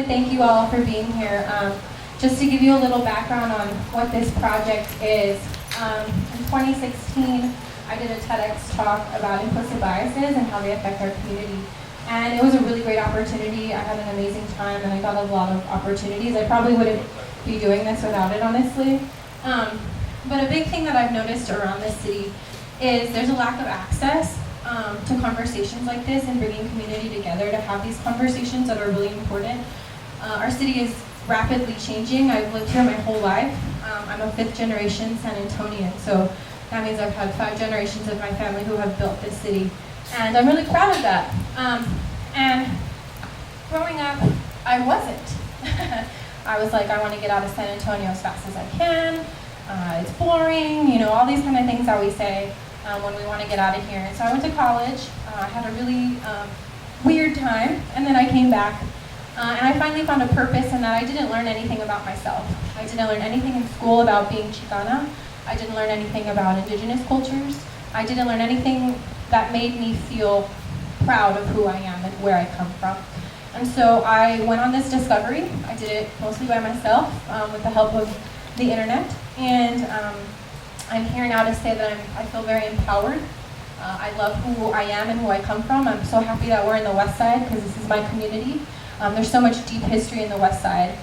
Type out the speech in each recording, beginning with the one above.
to thank you all for being here. Just to give you a little background on what this project is. In 2016, I did a TEDx talk about implicit biases and how they affect our community. And it was a really great opportunity. I had an amazing time and I got a lot of opportunities. I probably wouldn't be doing this without it, honestly. But a big thing that I've noticed around this city is there's a lack of access to conversations like this and bringing community together to have these conversations that are really important. Our city is rapidly changing. I've lived here my whole life. I'm a 5th generation San Antonian, so that means I've had 5 generations of my family who have built this city. And I'm really proud of that. And growing up, I wasn't. I was like, I want to get out of San Antonio as fast as I can. It's boring, you know, all these kind of things that we say when we want to get out of here. And so I went to college. I had a really weird time, and then I came back. And I finally found a purpose in that I didn't learn anything about myself. I didn't learn anything in school about being Chicana. I didn't learn anything about indigenous cultures. I didn't learn anything that made me feel proud of who I am and where I come from. And so I went on this discovery. I did it mostly by myself with the help of the internet. And I'm here now to say that I feel very empowered. I love who I am and who I come from. I'm so happy that we're in the West Side because this is my community. There's so much deep history in the West Side,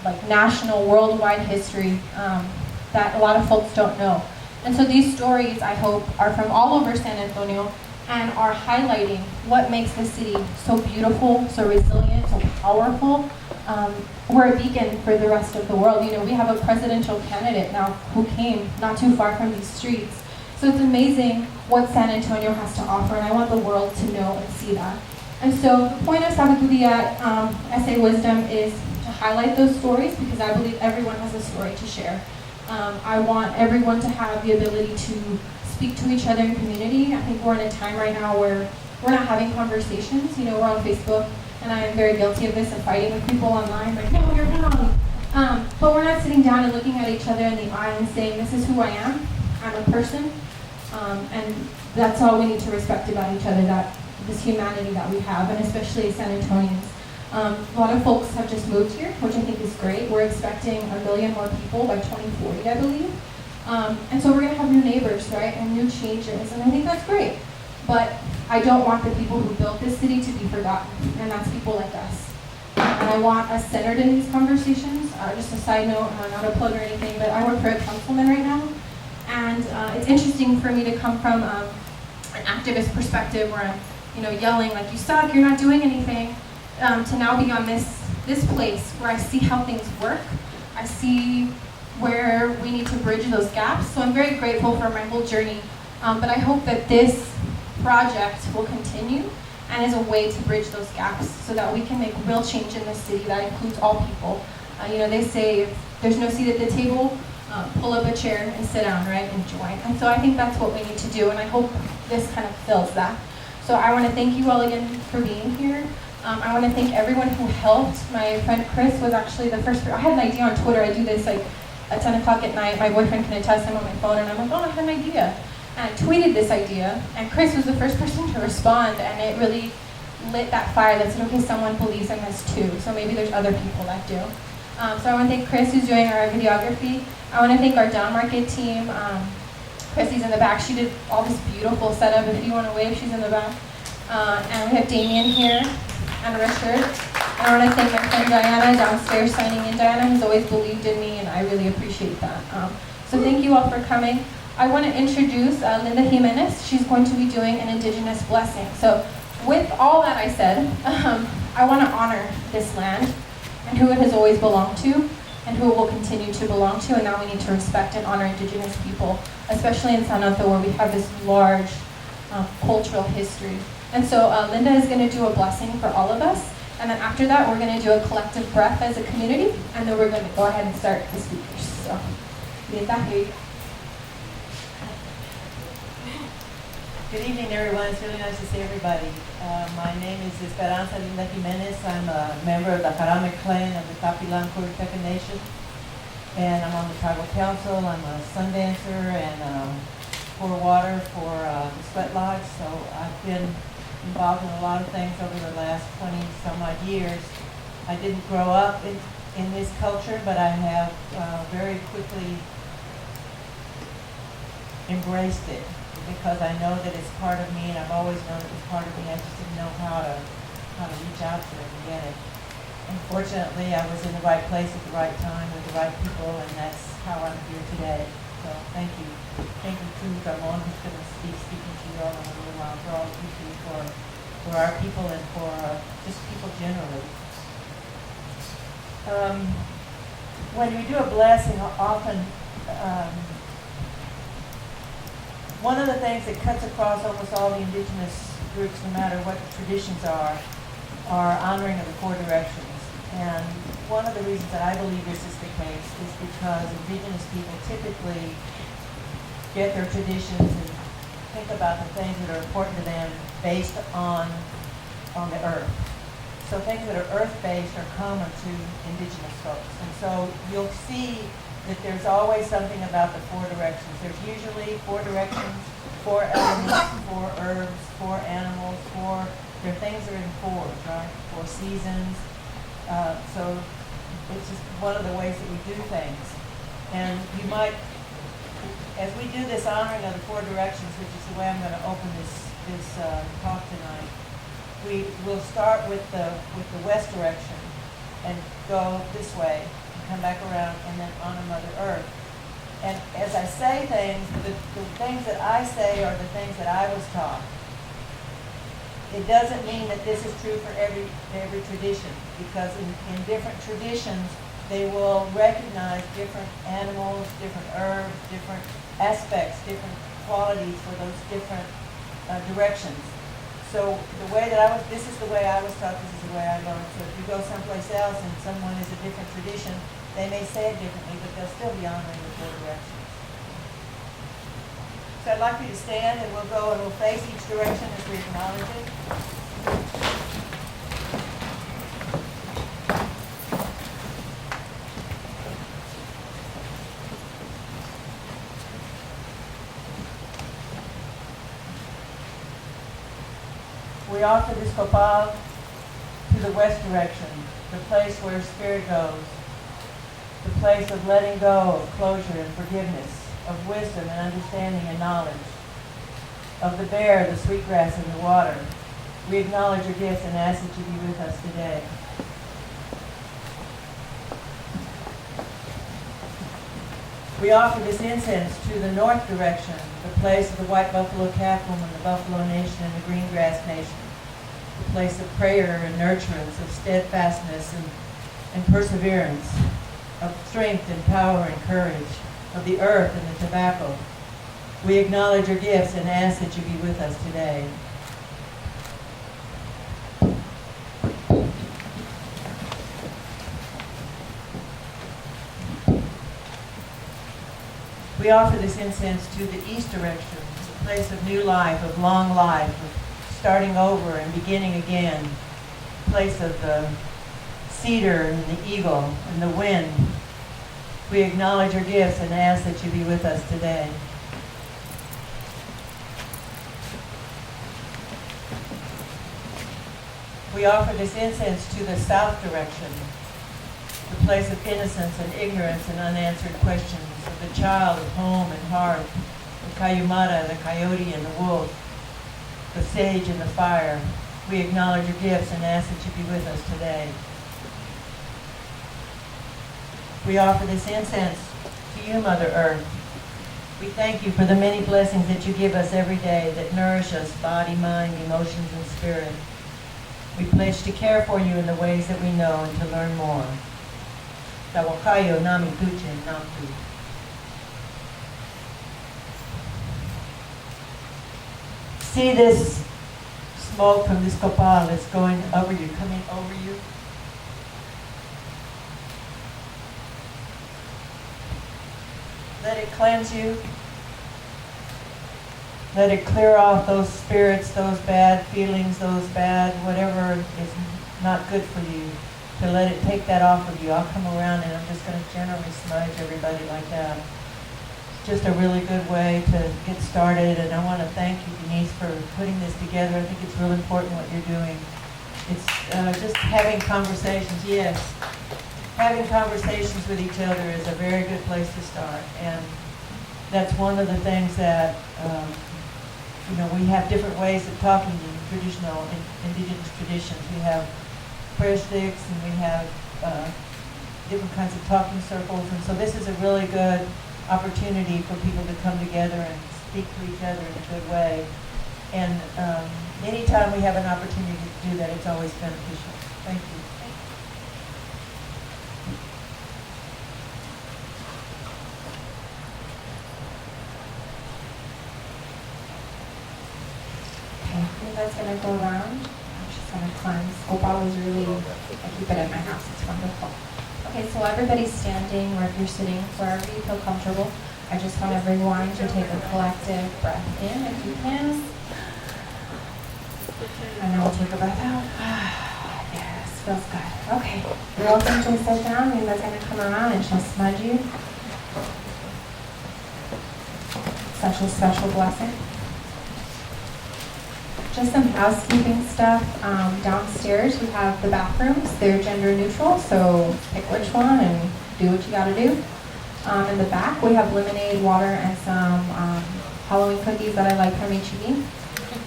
like national, worldwide history that a lot of folks don't know. And so these stories, I hope, are from all over San Antonio and are highlighting what makes the city so beautiful, so resilient, so powerful. We're a beacon for the rest of the world. You know, we have a presidential candidate now who came not too far from these streets. So it's amazing what San Antonio has to offer, and I want the world to know and see that. And so the point of Sabiduria, SA Wisdom, is to highlight those stories because I believe everyone has a story to share. I want everyone to have the ability to speak to each other in community. I think we're in a time right now where we're not having conversations. You know, we're on Facebook, and I am very guilty of this, of fighting with people online, like, no, you're wrong. But we're not sitting down and looking at each other in the eye and saying, this is who I am, I'm a person, and that's all we need to respect about each other, that this humanity that we have, and especially as San Antonians. A lot of folks have just moved here, which I think is great. We're expecting 1 million more people by 2040, I believe. And so we're going to have new neighbors, right, and new changes, and I think that's great. But I don't want the people who built this city to be forgotten, and that's people like us. And I want us centered in these conversations. Just a side note, not a plug or anything, but I work for a councilman right now, and it's interesting for me to come from an activist perspective where I'm, you know, yelling like, you suck, you're not doing anything, to now be on this place where I see how things work. I see where we need to bridge those gaps. So I'm very grateful for my whole journey. But I hope that this project will continue and is a way to bridge those gaps so that we can make real change in the city that includes all people. You know, they say if there's no seat at the table, pull up a chair and sit down, right, and join. And so I think that's what we need to do, and I hope this kind of fills that. So I want to thank you all again for being here. I want to thank everyone who helped. My friend Chris was actually the first. I had an idea on Twitter. I do this like at 10 o'clock at night. My boyfriend can attest. I'm on my phone, and I'm like, oh, I had an idea. And I tweeted this idea, and Chris was the first person to respond, and it really lit that fire that said, okay, someone believes in this too. So maybe there's other people that do. So I want to thank Chris, who's doing our videography. I want to thank our down market team. Chrissy's in the back. She did all this beautiful setup. If you want to wave, she's in the back. And we have Damien here and Richard. And I want to thank my friend Diana downstairs signing in. Diana has always believed in me, and I really appreciate that. So thank you all for coming. I want to introduce Linda Jimenez. She's going to be doing an Indigenous blessing. So with all that I said, I want to honor this land and who it has always belonged to and who it will continue to belong to. And now we need to respect and honor Indigenous people, especially in San Antonio, where we have this large cultural history. And so Linda is going to do a blessing for all of us. And then after that, we're going to do a collective breath as a community. And then we're going to go ahead and start the speakers. So, Linda, here you go. Good evening, everyone. It's really nice to see everybody. My name is Esperanza Linda Jimenez. I'm a member of the Jaramic clan of the Tapilan Coyoteca Nation. And I'm on the tribal council. I'm a sun dancer and pour water for the Sweat Lodge. So I've been involved in a lot of things over the last 20 some odd years. I didn't grow up in this culture, but I have very quickly embraced it because I know that it's part of me, and I've always known it was part of me. I just didn't know how to reach out to it and get it. Unfortunately, I was in the right place at the right time with the right people, and that's how I'm here today. So thank you. Thank you to Ramon, who's going to be speaking to you all in a little while, for all that you do for our people and for just people generally. When we do a blessing, often one of the things that cuts across almost all the indigenous groups, no matter what the traditions are honoring of the four directions. And one of the reasons that I believe this is the case is because indigenous people typically get their traditions and think about the things that are important to them based on the earth. So things that are earth-based are common to indigenous folks. And so you'll see that there's always something about the four directions. There's usually four directions, four elements, four herbs, four animals, there are things that are in fours, right? Four seasons. So it's just one of the ways that we do things. And you might, as we do this honoring of the four directions, which is the way I'm going to open this talk tonight, we will start with the west direction and go this way and come back around and then honor Mother Earth. And as I say things, the things that I say are the things that I was taught. It doesn't mean that this is true for every tradition, because in different traditions, they will recognize different animals, different herbs, different aspects, different qualities for those different directions. So the way that this is the way I was taught, this is the way I learned. So if you go someplace else and someone is a different tradition, they may say it differently, but they'll still be honoring the four directions. So I'd like you to stand, and we'll go and we'll face each direction as we acknowledge it. We offer this copal to the west direction, the place where spirit goes, the place of letting go, of closure and forgiveness, of wisdom and understanding and knowledge, of the bear, the sweetgrass, and the water. We acknowledge your gifts and ask that you be with us today. We offer this incense to the north direction, the place of the white buffalo calf woman, the buffalo nation, and the green grass nation, the place of prayer and nurturance, of steadfastness and perseverance, of strength and power and courage, of the earth and the tobacco. We acknowledge your gifts and ask that you be with us today. We offer this incense to the east direction, the place of new life, of long life, of starting over and beginning again, the place of the cedar and the eagle and the wind. We acknowledge your gifts and ask that you be with us today. We offer this incense to the south direction, the place of innocence and ignorance and unanswered questions, of the child of home and hearth, the Kayumara, the coyote and the wolf, the sage and the fire. We acknowledge your gifts and ask that you be with us today. We offer this incense to you, Mother Earth. We thank you for the many blessings that you give us every day that nourish us, body, mind, emotions, and spirit. We pledge to care for you in the ways that we know and to learn more. Tawakayo nami tuchen namtu. See this smoke from this copal that's going over you, coming over you. Let it cleanse you. Let it clear off those spirits, those bad feelings, those bad, whatever is not good for you. To let it take that off of you. I'll come around and I'm just going to generally smudge everybody like that. It's just a really good way to get started, and I want to thank you, Denise, for putting this together. I think it's really important what you're doing. It's just having conversations, yes. Having conversations with each other is a very good place to start. And that's one of the things that, we have different ways of talking in traditional indigenous traditions. We have prayer sticks and we have different kinds of talking circles. And so this is a really good opportunity for people to come together and speak to each other in a good way. And anytime we have an opportunity to do that, it's always beneficial. Thank you. Okay, you guys gonna go around? I'm just gonna climb. Opal is really, I keep it at my house, it's wonderful. Okay, so everybody's standing, or if you're sitting, wherever you feel comfortable. I just want everyone to take a collective breath in if you can. And then we'll take a breath out. Yes, feels good. Okay, you're welcome to sit down. You guys are gonna come around and she'll smudge you. Such a special blessing. Just some housekeeping stuff. Downstairs we have the bathrooms. They're gender neutral, so pick which one and do what you gotta do. In the back we have lemonade, water, and some Halloween cookies that I like from H-E-B.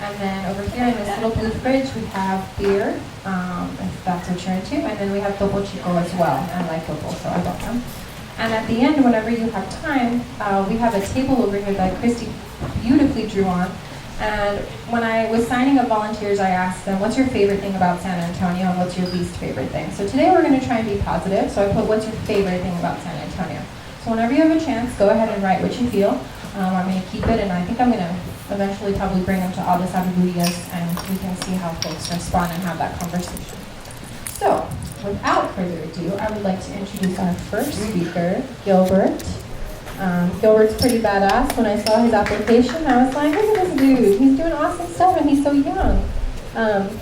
And then over here in this little blue fridge we have beer, if that's what you're into. And then we have Topo Chico as well. I like Topo, so I bought them. And at the end, whenever you have time, we have a table over here that Christy beautifully drew on. And when I was signing up volunteers, I asked them, what's your favorite thing about San Antonio and what's your least favorite thing? So today we're going to try and be positive. So I put, what's your favorite thing about San Antonio? So whenever you have a chance, go ahead and write what you feel. I'm going to keep it, and I think I'm going to eventually probably bring them to all the Sabidurias, and we can see how folks respond and have that conversation. So, without further ado, I would like to introduce our first speaker, Gilbert. Gilbert's pretty badass. When I saw his application, I was like, look at this dude. He's doing awesome stuff, and he's so young.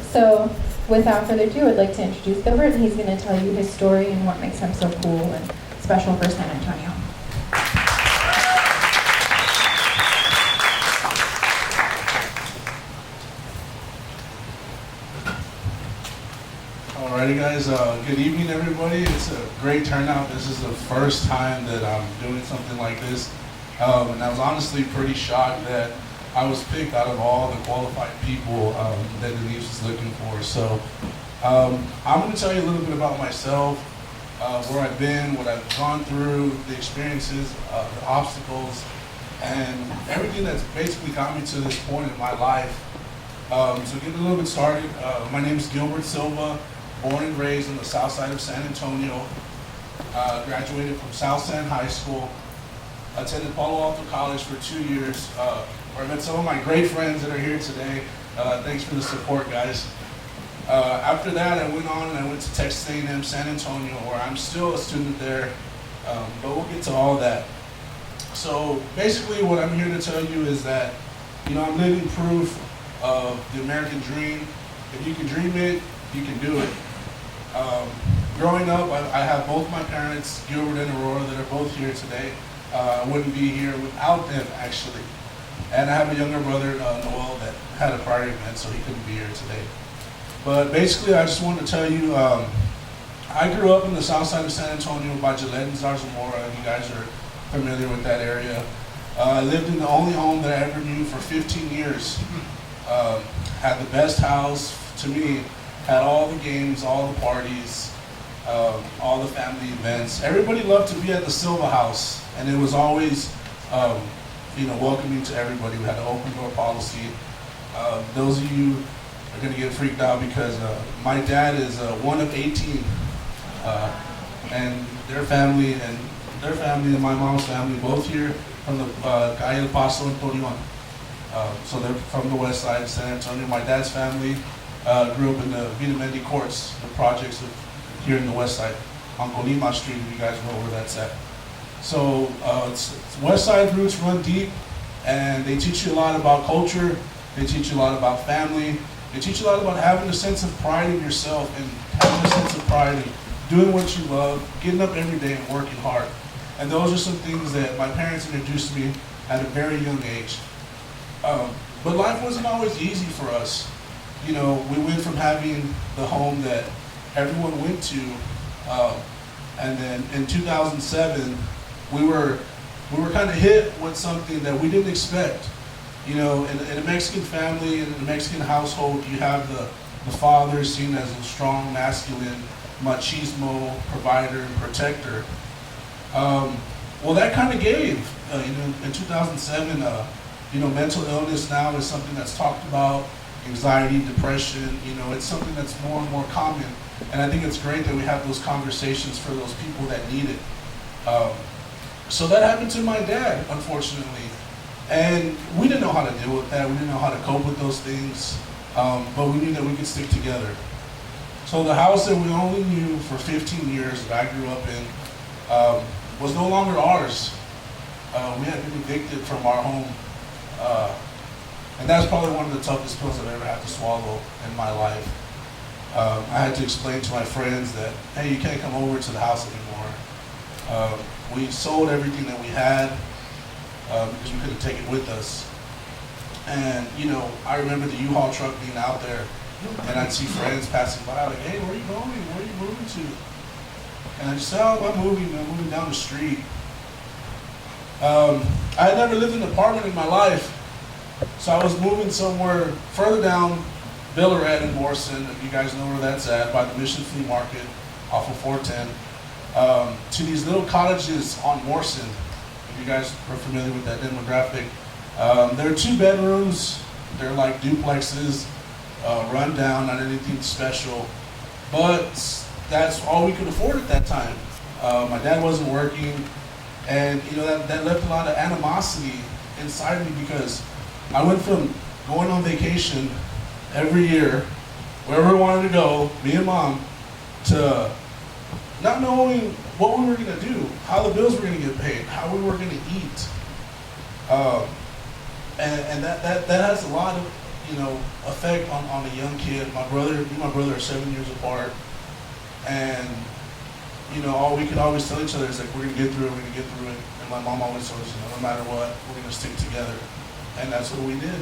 So, without further ado, I'd like to introduce Gilbert, and he's going to tell you his story and what makes him so cool and special for San Antonio. Alrighty guys, good evening everybody. It's a great turnout. This is the first time that I'm doing something like this. And I was honestly pretty shocked that I was picked out of all the qualified people that Denise was looking for. So I'm going to tell you a little bit about myself, where I've been, what I've gone through, the experiences, the obstacles, and everything that's basically got me to this point in my life. So get a little bit started. My name is Gilbert Silva. Born and raised on the south side of San Antonio, graduated from South San High School, attended Palo Alto College for 2 years, where I met some of my great friends that are here today. Thanks for the support, guys. After that, I went on and I went to Texas A&M San Antonio, where I'm still a student there, but we'll get to all that. So basically what I'm here to tell you is that, I'm living proof of the American dream. If you can dream it, you can do it. Growing up, I have both my parents, Gilbert and Aurora, that are both here today. I wouldn't be here without them, actually. And I have a younger brother, Noel, that had a prior event, so he couldn't be here today. But basically, I just wanted to tell you, I grew up in the south side of San Antonio by Gillette and Zarzamora. You guys are familiar with that area. I lived in the only home that I ever knew for 15 years. Had the best house, to me. Had all the games, all the parties, all the family events. Everybody loved to be at the Silva House, and it was always, welcoming to everybody. We had an open door policy. Those of you are going to get freaked out because my dad is one of 18, and their family and my mom's family both here from the Calle El Paso and Torreon. So they're from the west side of San Antonio. My dad's family grew up in the Vida Mendy Courts, the projects here in the west side, on Colima Street, if you guys know where that's at. So it's west side roots run deep, and they teach you a lot about culture, they teach you a lot about family, they teach you a lot about having a sense of pride in yourself and having a sense of pride in doing what you love, getting up every day and working hard. And those are some things that my parents introduced to me at a very young age. But life wasn't always easy for us. you know, we went from having the home that everyone went to, and then in 2007, we were kind of hit with something that we didn't expect. You know, in a Mexican family, in a Mexican household, you have the father seen as a strong, masculine, machismo provider and protector. Well, that kind of gave. You know, in 2007, you know, mental illness now is something that's talked about. Anxiety, depression, you know, it's something that's more and more common. And I think it's great that we have those conversations for those people that need it. So that happened to my dad, unfortunately. And we didn't know how to deal with that. We didn't know how to cope with those things. But we knew that we could stick together. So the house that we only knew for 15 years that I grew up in was no longer ours. We had been evicted from our home. And that's probably one of the toughest pills I've ever had to swallow in my life. I had to explain to my friends that, hey, you can't come over to the house anymore. We sold everything that we had because we couldn't take it with us. And, you know, I remember the U-Haul truck being out there, and I'd see friends passing by, like, hey, where are you going? Where are you moving to? And I just said, oh, I'm moving down the street. I had never lived in an apartment in my life, so I was moving somewhere further down Billeret in Morrison, if you guys know where that's at, by the Mission Flea Market off of 410, to these little cottages on Morrison, if you guys are familiar with that demographic. They're 2 bedrooms, they're like duplexes, run down, not anything special, but that's all we could afford at that time. My dad wasn't working, and you know that left a lot of animosity inside me because I went from going on vacation every year, wherever we wanted to go, me and mom, to not knowing what we were going to do, how the bills were going to get paid, how we were going to eat. And that has a lot of, you know, effect on a young kid. My brother are 7 years apart, and you know, all we could always tell each other is like, we're gonna get through it, and my mom always told us, you know, no matter what, we're gonna stick together, and that's what we did.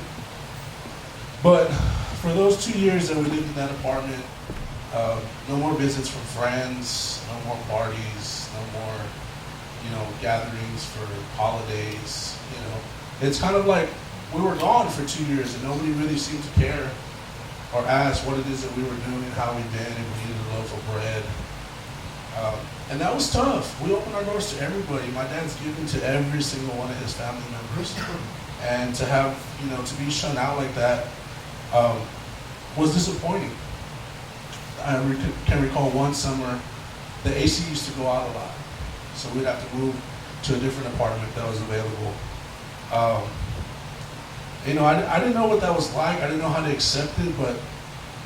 But for those 2 years that we lived in that apartment, no more visits from friends, no more parties, no more, you know, gatherings for holidays. You know, it's kind of like we were gone for 2 years and nobody really seemed to care or ask what it is that we were doing, how we've been, if we needed a loaf of bread. And that was tough. We opened our doors to everybody. My dad's given to every single one of his family members. And to have, you know, to be shut out like that was disappointing. I can recall one summer, the AC used to go out a lot. So we'd have to move to a different apartment that was available. You know, I didn't know what that was like. I didn't know how to accept it, but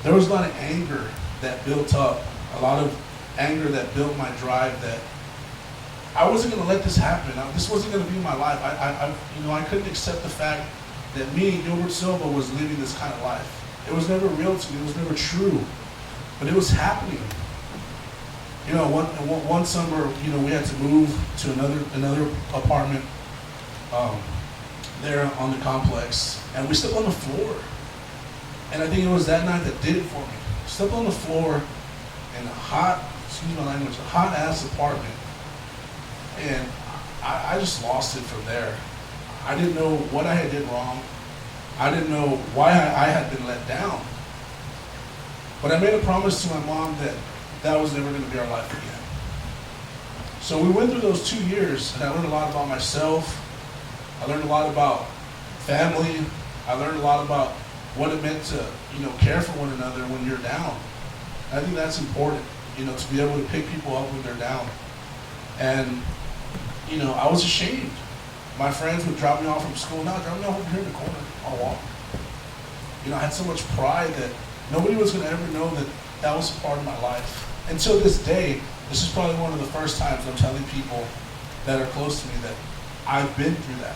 there was a lot of anger that built up, a lot of anger that built my drive that I wasn't going to let this happen. This wasn't going to be my life. I couldn't accept the fact that me, Gilbert Silva, was living this kind of life. It was never real to me. It was never true, but it was happening. You know, one summer, you know, we had to move to another apartment there on the complex, and we slept on the floor. And I think it was that night that did it for me. Slept on the floor in a hot, excuse my language, a hot ass apartment. And I just lost it from there. I didn't know what I had did wrong. I didn't know why I had been let down. But I made a promise to my mom that that was never going to be our life again. So we went through those 2 years, and I learned a lot about myself. I learned a lot about family. I learned a lot about what it meant to, you know, care for one another when you're down. I think that's important, you know, to be able to pick people up when they're down. And, you know, I was ashamed. My friends would drop me off from school. Now, drop me off over here in the corner. I'll walk. You know, I had so much pride that nobody was going to ever know that that was a part of my life. Until this day, this is probably one of the first times I'm telling people that are close to me that I've been through that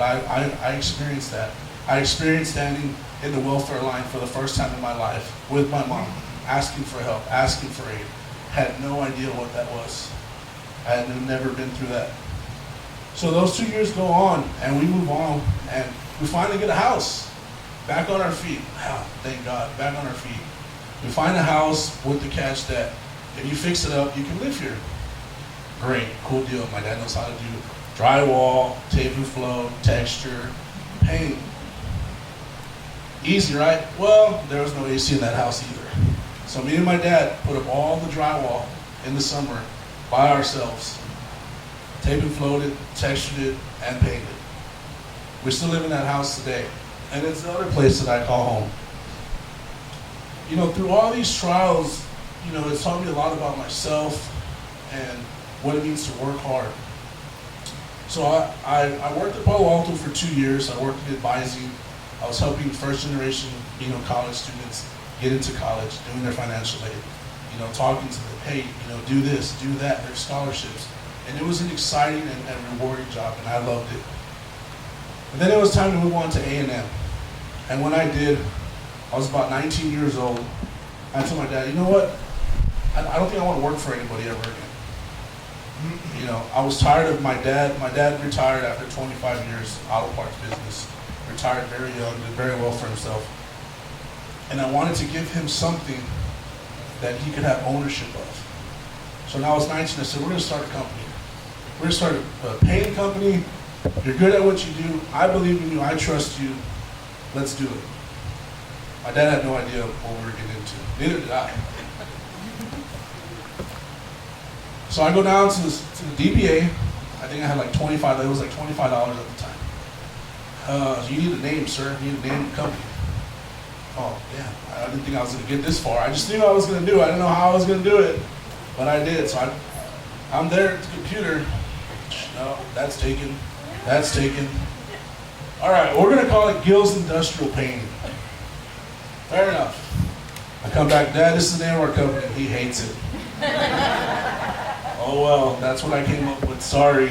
I experienced that. I experienced standing in the welfare line for the first time in my life with my mom, asking for help, asking for aid. Had no idea what that was. I had never been through that. So those 2 years go on, and we move on, and we finally get a house. back on our feet. Wow, thank God, back on our feet. We find a house with the catch that if you fix it up, you can live here. Great, cool deal. My dad knows how to do drywall, tape and flow, texture, paint. Easy, right? Well, there was no AC in that house either. So me and my dad put up all the drywall in the summer by ourselves. Tape and flowed it, textured it, and painted. We still live in that house today. And it's the other place that I call home. You know, through all these trials, you know, it's taught me a lot about myself and what it means to work hard. So I worked at Palo Alto for 2 years. I worked in advising. I was helping first generation, you know, college students get into college, doing their financial aid, you know, talking to them, hey, you know, do this, do that, there's scholarships. And it was an exciting and rewarding job, and I loved it. And then it was time to move on to A&M. And when I did, I was about 19 years old. I told my dad, you know what? I don't think I want to work for anybody ever again. You know, I was tired of my dad. My dad retired after 25 years, auto parts business. Retired very young, did very well for himself. And I wanted to give him something that he could have ownership of. So when I was 19, I said, we're going to start a company. We're going to start a painting company. You're good at what you do. I believe in you. I trust you. Let's do it. My dad had no idea what we were getting into. Neither did I. So I go down to the DBA. I think I had like $25. It was like $25 at the time. You need a name, sir. You need a name of the company. Oh, yeah. I didn't think I was going to get this far. I just knew I was going to do it. I didn't know how I was going to do it, but I did. So I'm there at the computer. No, that's taken. That's taken. All right, we're going to call it Gill's Industrial Painting. Fair enough. I come back, Dad, this is the name of our company. He hates it. Oh, well, that's what I came up with. Sorry.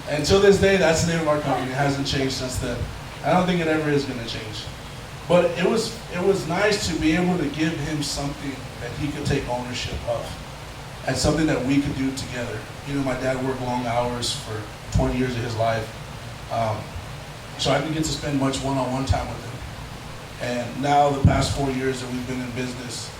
And till this day, that's the name of our company. It hasn't changed since then. I don't think it ever is going to change. But it was nice to be able to give him something that he could take ownership of, and something that we could do together. You know, my dad worked long hours for 20 years of his life, so I didn't get to spend much one-on-one time with him. And now, the past 4 years that we've been in business,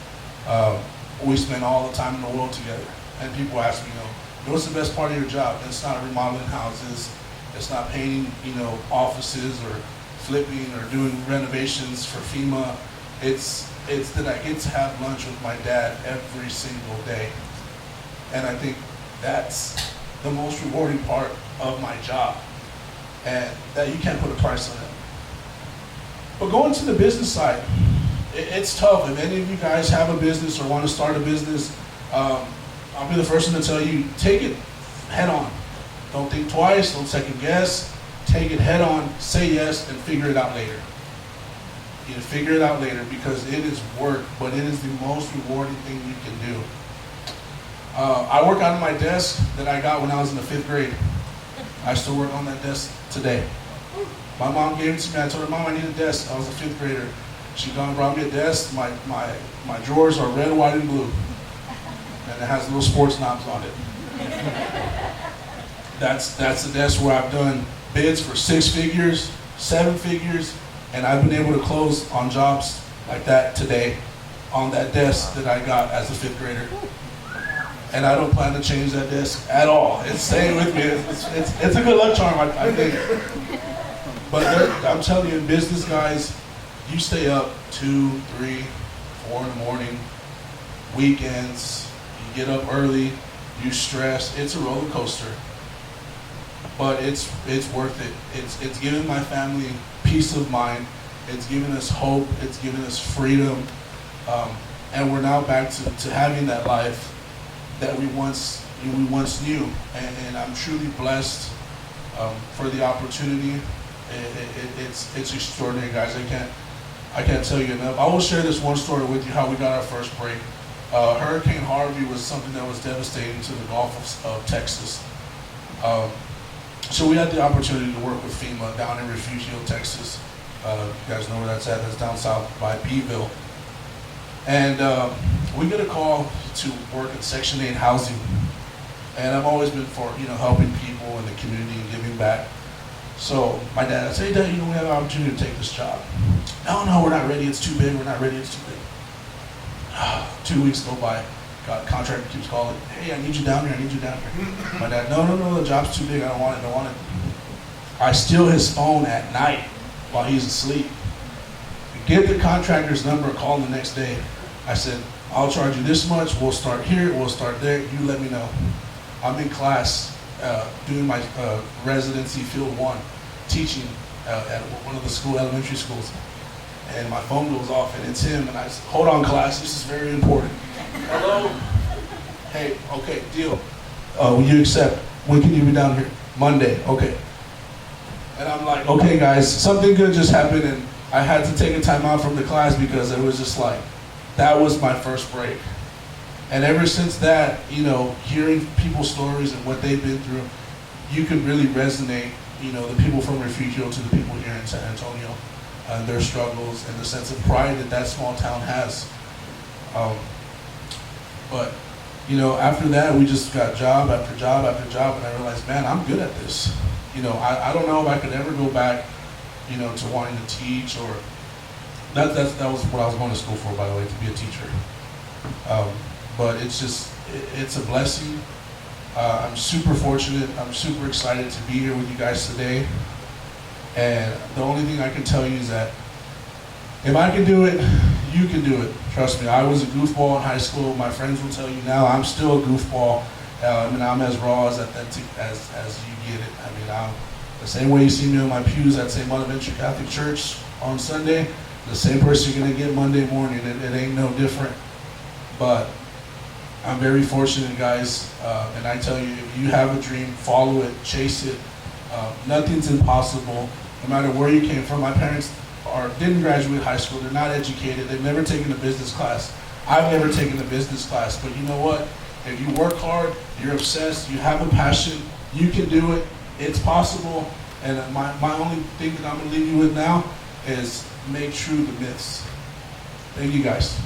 we spend all the time in the world together. And people ask me, you know, what's the best part of your job? It's not remodeling houses. It's not painting, you know, offices or flipping or doing renovations for FEMA. It's that I get to have lunch with my dad every single day. And I think that's the most rewarding part of my job. And that you can't put a price on it. But going to the business side, it's tough. If any of you guys have a business or want to start a business, I'll be the first one to tell you, take it head on. Don't think twice, don't second guess. Take it head on, say yes, and figure it out later. You know, figure it out later, because it is work, but it is the most rewarding thing you can do. I work out of my desk that I got when I was in the 5th grade. I still work on that desk today. My mom gave it to me. I told her, Mom, I need a desk. I was a 5th grader. She gone and brought me a desk. My drawers are red, white, and blue. And it has little sports knobs on it. That's the desk where I've done bids for 6 figures, 7 figures, and I've been able to close on jobs like that today on that desk that I got as a 5th grader. And I don't plan to change that desk at all. It's staying with me. It's a good luck charm, I think. But I'm telling you, in business, guys, you stay up 2, 3, 4 in the morning, weekends, you get up early, you stress. It's a roller coaster. But it's worth it. It's given my family peace of mind. It's given us hope. It's given us freedom. And we're now back to having that life that we once knew. And I'm truly blessed for the opportunity. It's extraordinary, guys. I can't tell you enough. I will share this one story with you, how we got our first break. Hurricane Harvey was something that was devastating to the Gulf of Texas. So we had the opportunity to work with FEMA down in Refugio, Texas. You guys know where that's at. That's down south by Beeville. And we get a call to work in Section 8 housing. And I've always been for, helping people in the community and giving back. So my dad said, hey Dad, we have an opportunity to take this job. No, we're not ready, it's too big, we're not ready, it's too big. 2 weeks go by, contractor keeps calling, hey, I need you down here, I need you down here. My dad, no, the job's too big, I don't want it. I steal his phone at night while he's asleep. Get the contractor's number, call him the next day. I said, I'll charge you this much, we'll start here, we'll start there, you let me know. I'm in class doing my residency field 1, teaching at one of the elementary schools. And my phone goes off and it's him, and I said, hold on class, this is very important. Hello? Hey, okay, deal. Will you accept? When can you be down here? Monday, okay. And I'm like, okay guys, something good just happened, and I had to take a time out from the class because it was just like, that was my first break. And ever since that, hearing people's stories and what they've been through, you could really resonate, the people from Refugio to the people here in San Antonio, and their struggles and the sense of pride that small town has. But after that, we just got job after job after job, and I realized, man, I'm good at this. I don't know if I could ever go back, to wanting to teach, or that was what I was going to school for, by the way, to be a teacher. But it's a blessing. I'm super fortunate. I'm super excited to be here with you guys today. And the only thing I can tell you is that if I can do it, you can do it. Trust me, I was a goofball in high school. My friends will tell you now I'm still a goofball. I'm as raw, as authentic as you get it. I'm the same way you see me on my pews at St. Bonaventure Catholic Church on Sunday, the same person you're going to get Monday morning. It ain't no different. But I'm very fortunate, guys, and I tell you, if you have a dream, follow it, chase it. Nothing's impossible, no matter where you came from. My parents didn't graduate high school. They're not educated. They've never taken a business class. I've never taken a business class, but you know what? If you work hard, you're obsessed, you have a passion, you can do it. It's possible. And my only thing that I'm going to leave you with now is make true the myths. Thank you, guys.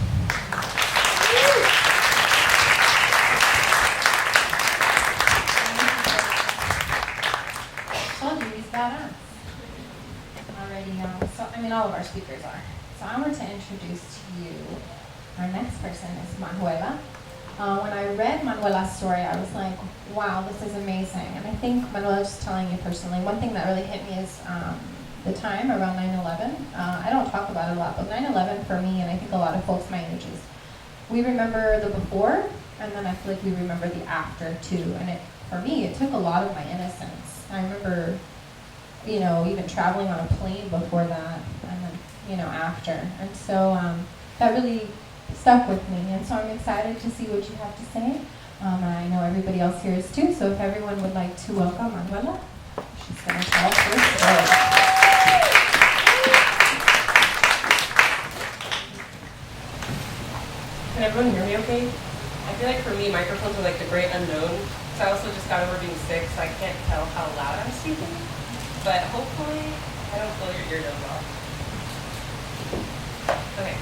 All of our speakers are. So I want to introduce to you, our next person is Manuela. When I read Manuela's story, I was like, wow, this is amazing. And I think Manuela, just telling you personally, one thing that really hit me is the time around 9/11. I don't talk about it a lot, but 9/11 for me, and I think a lot of folks my age, is we remember the before, and then I feel like we remember the after too. And for me, it took a lot of my innocence. I remember even traveling on a plane before that, and then, after. And so that really stuck with me. And so I'm excited to see what you have to say. And I know everybody else here is too. So if everyone would like to welcome Manuela, she's going to tell us her story. Can everyone hear me okay? I feel like for me, microphones are like the great unknown. So I also just got over being sick, so I can't tell how loud I'm speaking. But hopefully, I don't blow your eardrums off. Okay,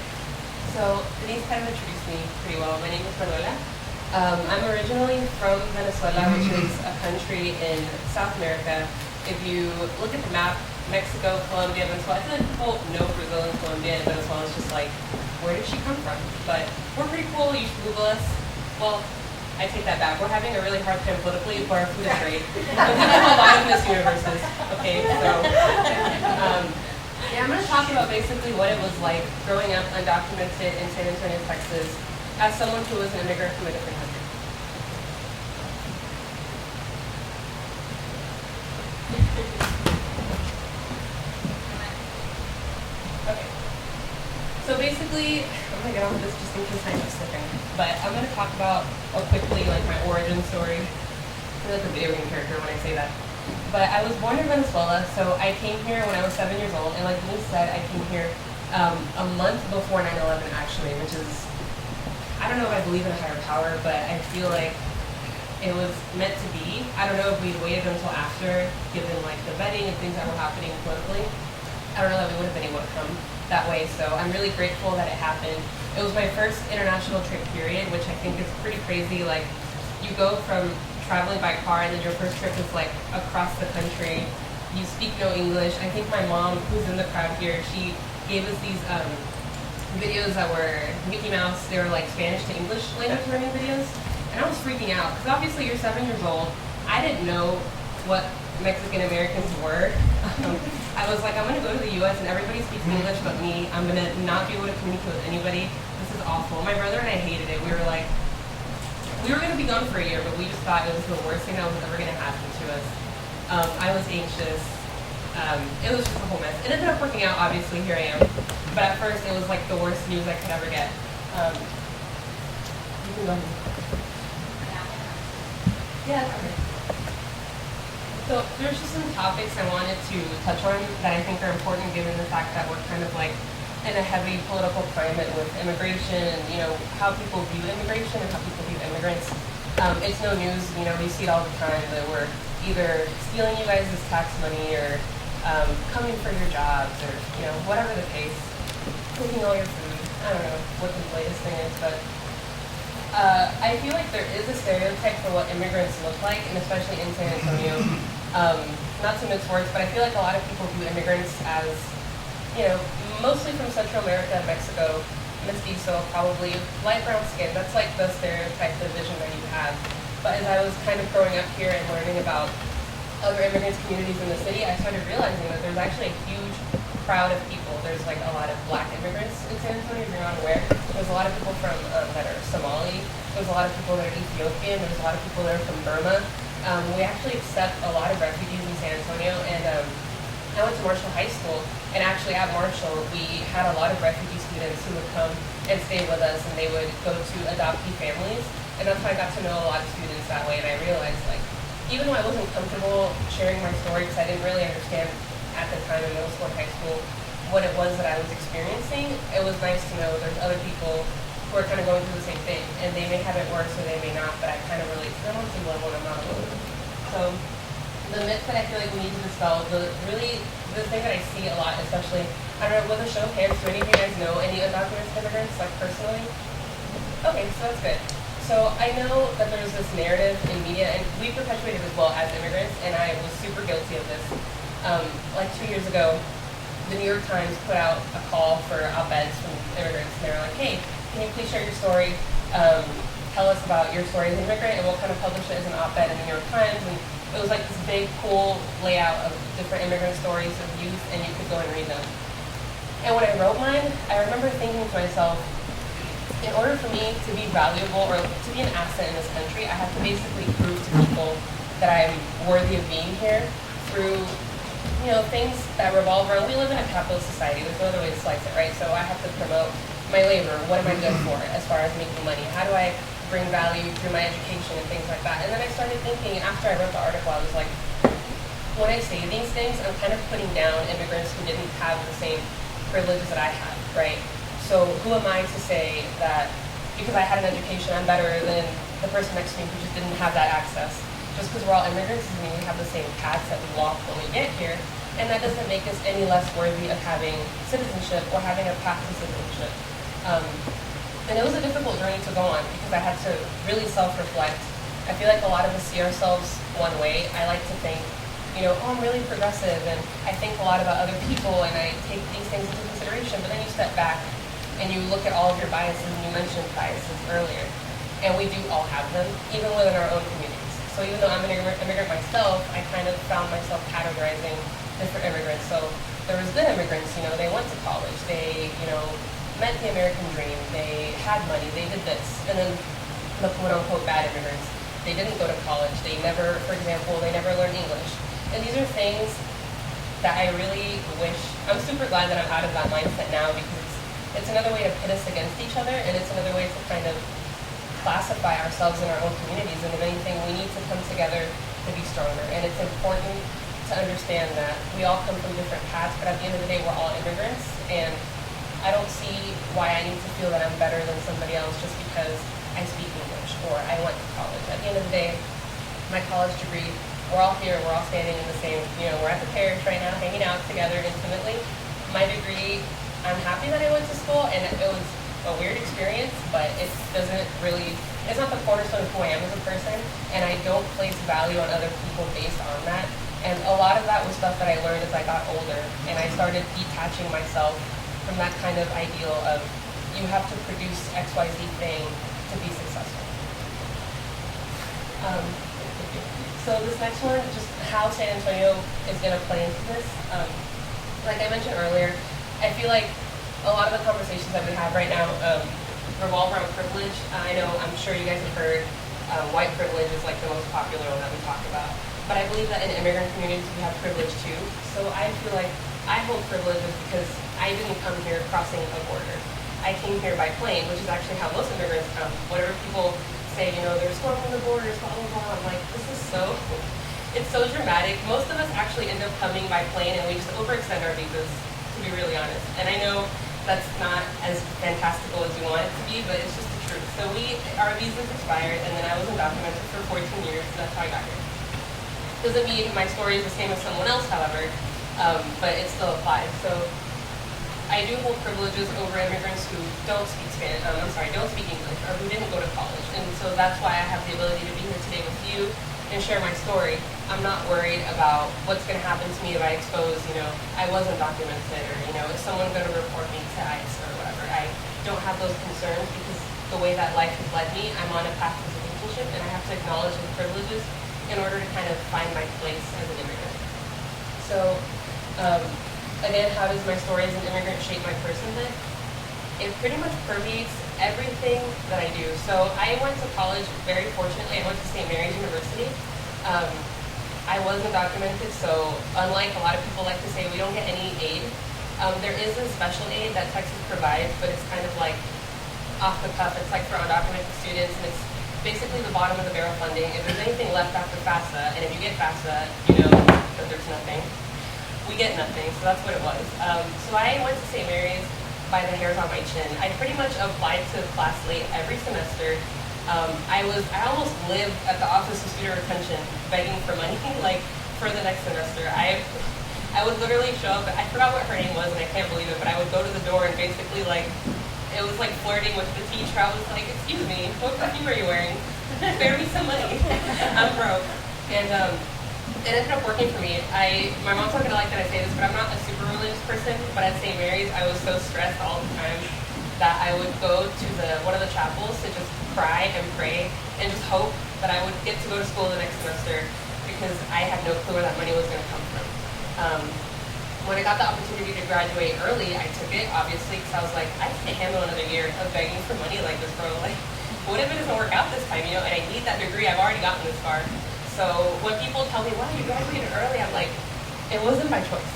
so Denise kind of introduced me pretty well. My name is Manuela. I'm originally from Venezuela, which is a country in South America. If you look at the map, Mexico, Colombia, Venezuela, I feel like people know Brazil and Colombia, and Venezuela is just like, where did she come from? But we're pretty cool. You should Google us. Well, I take that back. We're having a really hard time politically, but our food is great. But we have a lot of Miss Universes. Okay, so I'm going to talk about basically what it was like growing up undocumented in San Antonio, Texas, as someone who was an immigrant from a different country. Okay. So basically, I'm going to get on with this just in case I'm just slipping. But I'm going to talk about quickly like my origin story. I feel like a video game character when I say that. But I was born in Venezuela, so I came here when I was 7 years old. And like Denise said, I came here a month before 9/11 actually, which is, I don't know if I believe in a higher power, but I feel like it was meant to be. I don't know if we'd waited until after, given like the vetting and things that were happening politically. I don't know that we would have been able to come that way. So I'm really grateful that it happened. It was my first international trip period, which I think is pretty crazy. Like, you go from traveling by car, and then your first trip is like across the country, you speak no English. I think my mom, who's in the crowd here, she gave us these videos that were Mickey Mouse. They were like Spanish to English language learning videos. And I was freaking out, because obviously you're 7 years old. I didn't know what Mexican Americans were. I was like, I'm gonna go to the US and everybody speaks English but me. I'm gonna not be able to communicate with anybody. This is awful. My brother and I hated it. We were like, we were gonna be gone for a year, but we just thought it was the worst thing that was ever gonna happen to us. I was anxious. It was just a whole mess. It ended up working out, obviously, here I am. But at first it was like the worst news I could ever get. You can go ahead. Yeah, okay. So there's just some topics I wanted to touch on that I think are important given the fact that we're kind of like in a heavy political climate with immigration and, you know, how people view immigration and how people view immigrants. It's no news, you know, we see it all the time that we're either stealing you guys' tax money or coming for your jobs or, you know, whatever the case, taking all your food. I don't know what the latest thing is, but I feel like there is a stereotype for what immigrants look like, and especially in San Antonio. Not to mix words, but I feel like a lot of people view immigrants as, you know, mostly from Central America and Mexico, mestizo, probably light brown skin. That's like the stereotype, the vision that you have. But as I was kind of growing up here and learning about other immigrants communities in the city, I started realizing that there's actually a huge crowd of people. There's like a lot of black immigrants in San Antonio, if you're not aware. There's a lot of people from that are Somali. There's a lot of people that are Ethiopian. There's a lot of people that are from Burma. We actually accept a lot of refugees in San Antonio, and I went to Marshall High School, and actually at Marshall, we had a lot of refugee students who would come and stay with us, and they would go to adoptee families, and that's how I got to know a lot of students that way, and I realized, like, even though I wasn't comfortable sharing my story, because I didn't really understand at the time in middle school and high school what it was that I was experiencing, it was nice to know there's other people who are kind of going through the same thing, and they may have it worse or they may not, but I kind of relate to them on some level, and I'm not alone. So the myth that I feel like we need to dispel, the thing that I see a lot, especially, I don't know, with a show of hands, do any of you guys know any undocumented immigrants, like personally? Okay, so that's good. So I know that there's this narrative in media, and we perpetuate it as well as immigrants, and I was super guilty of this. Like 2 years ago, the New York Times put out a call for op-eds from immigrants, and they were like, hey, can you please share your story? Tell us about your story as an immigrant, and we'll kind of publish it as an op-ed in the New York Times. And it was like this big, cool layout of different immigrant stories of youth, and you could go and read them. And when I wrote mine, I remember thinking to myself, in order for me to be valuable or to be an asset in this country, I have to basically prove to people that I'm worthy of being here through, you know, things that revolve around, we live in a capitalist society, there's no other way to slice it, right? So I have to promote my labor, what am I good for as far as making money? How do I bring value through my education and things like that? And then I started thinking, after I wrote the article, I was like, when I say these things, I'm kind of putting down immigrants who didn't have the same privileges that I have, right? So who am I to say that because I had an education, I'm better than the person next to me who just didn't have that access? Just because we're all immigrants doesn't mean we have the same paths that we walk when we get here, and that doesn't make us any less worthy of having citizenship or having a path to citizenship. And it was a difficult journey to go on because I had to really self-reflect. I feel like a lot of us see ourselves one way. I like to think, you know, oh, I'm really progressive, and I think a lot about other people, and I take these things into consideration, but then you step back and you look at all of your biases, and you mentioned biases earlier, and we do all have them, even within our own communities. So even though I'm an immigrant myself, I kind of found myself categorizing different immigrants. So there was good immigrants, you know, they went to college, they, you know, met the American dream, they had money, they did this. And then the quote-unquote bad immigrants, they didn't go to college, they never, for example, they never learned English. And these are things that I really wish, I'm super glad that I'm out of that mindset now, because it's another way to pit us against each other, and it's another way to kind of classify ourselves in our own communities. And if anything, we need to come together to be stronger. And it's important to understand that we all come from different paths, but at the end of the day, we're all immigrants, and I don't see why I need to feel that I'm better than somebody else just because I speak English or I went to college. At the end of the day, my college degree, we're all here, we're all standing in the same, you know, we're at the parish right now, hanging out together intimately. My degree, I'm happy that I went to school, and it was a weird experience, but it doesn't really, it's not the cornerstone of who I am as a person, and I don't place value on other people based on that. And a lot of that was stuff that I learned as I got older, and I started detaching myself from that kind of ideal of you have to produce XYZ thing to be successful. So this next one, just how San Antonio is going to play into this. Like I mentioned earlier, I feel like a lot of the conversations that we have right now revolve around privilege. I know, I'm sure you guys have heard white privilege is like the most popular one that we talk about. But I believe that in immigrant communities we have privilege too. So I feel like I hold privileges because I didn't come here crossing a border. I came here by plane, which is actually how most immigrants come. Whatever people say, you know, they're storming the borders, blah, blah, blah. I'm like, this is so, it's so dramatic. Most of us actually end up coming by plane and we just overextend our visas, to be really honest. And I know that's not as fantastical as we want it to be, but it's just the truth. So our visas expired, and then I was undocumented for 14 years, and that's how I got here. Doesn't mean my story is the same as someone else, however, but it still applies. So I do hold privileges over immigrants who don't speak English, or who didn't go to college. And so that's why I have the ability to be here today with you and share my story. I'm not worried about what's going to happen to me if I expose, you know, I wasn't documented, or, you know, is someone going to report me to ICE or whatever. I don't have those concerns because the way that life has led me, I'm on a path to citizenship, and I have to acknowledge the privileges in order to kind of find my place as an immigrant. So, again, how does my story as an immigrant shape my personhood? It pretty much permeates everything that I do. So I went to college, very fortunately, I went to St. Mary's University. I wasn't documented, so unlike a lot of people like to say, we don't get any aid. There is a special aid that Texas provides, but it's kind of like off the cuff. It's like for undocumented students, and it's basically the bottom of the barrel funding. If there's anything left after FAFSA, and if you get FAFSA, you know that there's nothing. We get nothing, so that's what it was. So I went to St. Mary's by the hairs on my chin. I pretty much applied to class late every semester. I almost lived at the Office of Student Retention begging for money, like, for the next semester. I would literally show up, I forgot what her name was, and I can't believe it, but I would go to the door and basically, like, it was like flirting with the teacher. I was like, excuse me, what perfume are you wearing? Spare me some money. I'm broke. And it ended up working for me. My mom's not gonna like that I say this, but I'm not a super religious person, but at St. Mary's, I was so stressed all the time that I would go to one of the chapels to just cry and pray and just hope that I would get to go to school the next semester, because I had no clue where that money was gonna come from. When I got the opportunity to graduate early, I took it, obviously, because I was like, I can't handle another year of begging for money like this, bro. Like, what if it doesn't work out this time, you know? And I need that degree. I've already gotten this far. So when people tell me, wow, you graduated early, I'm like, it wasn't my choice.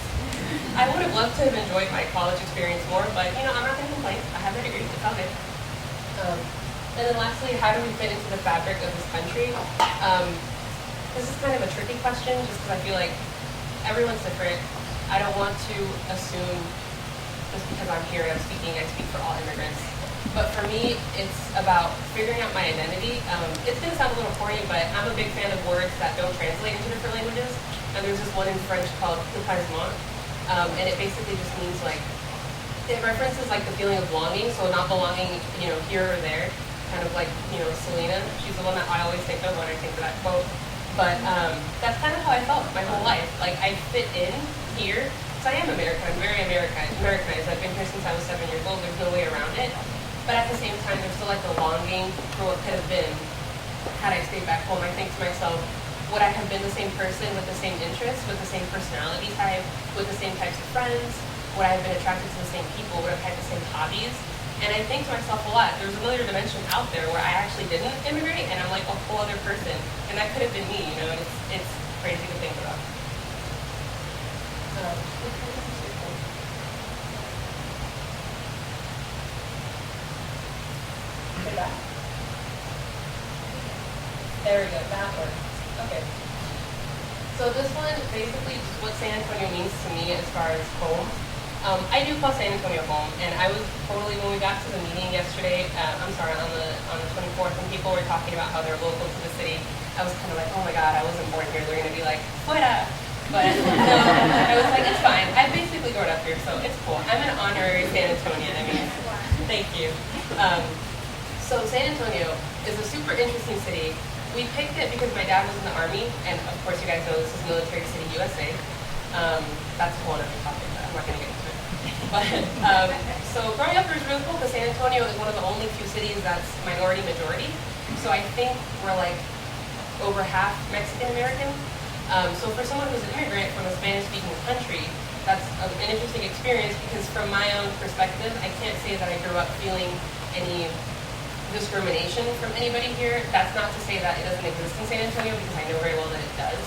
I would have loved to have enjoyed my college experience more, but, you know, I'm not going to complain. I have my degree. It's all good. And then lastly, how do we fit into the fabric of this country? This is kind of a tricky question, just because I feel like everyone's different. I don't want to assume just because I'm here and I'm speaking, I speak for all immigrants. But for me, it's about figuring out my identity. It's going to sound a little corny, but I'm a big fan of words that don't translate into different languages. And there's this one in French called dépassement, and it basically just means like, it references like the feeling of longing, so not belonging, you know, here or there. Kind of like, you know, Selena. She's the one that I always think of when I think of that quote. But that's kind of how I felt my whole life. Like, I fit in here. So I am American. I'm very Americanized. I've been here since I was 7 years old. There's no way around it. But at the same time, there's still like a longing for what could have been had I stayed back home. I think to myself, would I have been the same person with the same interests, with the same personality type, with the same types of friends? Would I have been attracted to the same people? Would I have had the same hobbies? And I think to myself a lot, there's another dimension out there where I actually didn't immigrate, and I'm like a whole other person. And that could have been me, you know, and it's crazy to think about. There we go, that works. Okay. So this one, basically, just what San Antonio means to me as far as home. I do call San Antonio home, and I was totally, when we got to the meeting yesterday, on the 24th, when people were talking about how they're local to the city, I was kind of like, oh my god, I wasn't born here, they're going to be like, fuera! But no, I was like, it's fine. I basically grew up here, so it's cool. I'm an honorary San Antonian, I mean, thank you. So San Antonio is a super interesting city. we picked it because my dad was in the Army, and of course you guys know this is Military City, USA. That's a whole other topic that I'm not going to get into it. But, so growing up, it was really cool because San Antonio is one of the only few cities that's minority majority. So I think we're like over half Mexican American. So for someone who's an immigrant from a Spanish-speaking country, that's an interesting experience because from my own perspective, I can't say that I grew up feeling any discrimination from anybody here. That's not to say that it doesn't exist in San Antonio because I know very well that it does.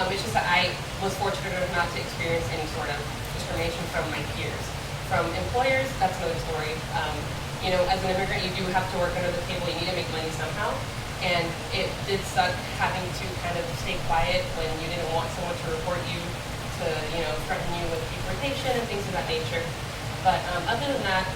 It's just that I was fortunate enough not to experience any sort of discrimination from my peers. From employers, that's another story. You know, as an immigrant, you do have to work under the table. You need to make money somehow. And it did suck having to kind of stay quiet when you didn't want someone to report you, to, you know, threaten you with deportation and things of that nature. But other than that,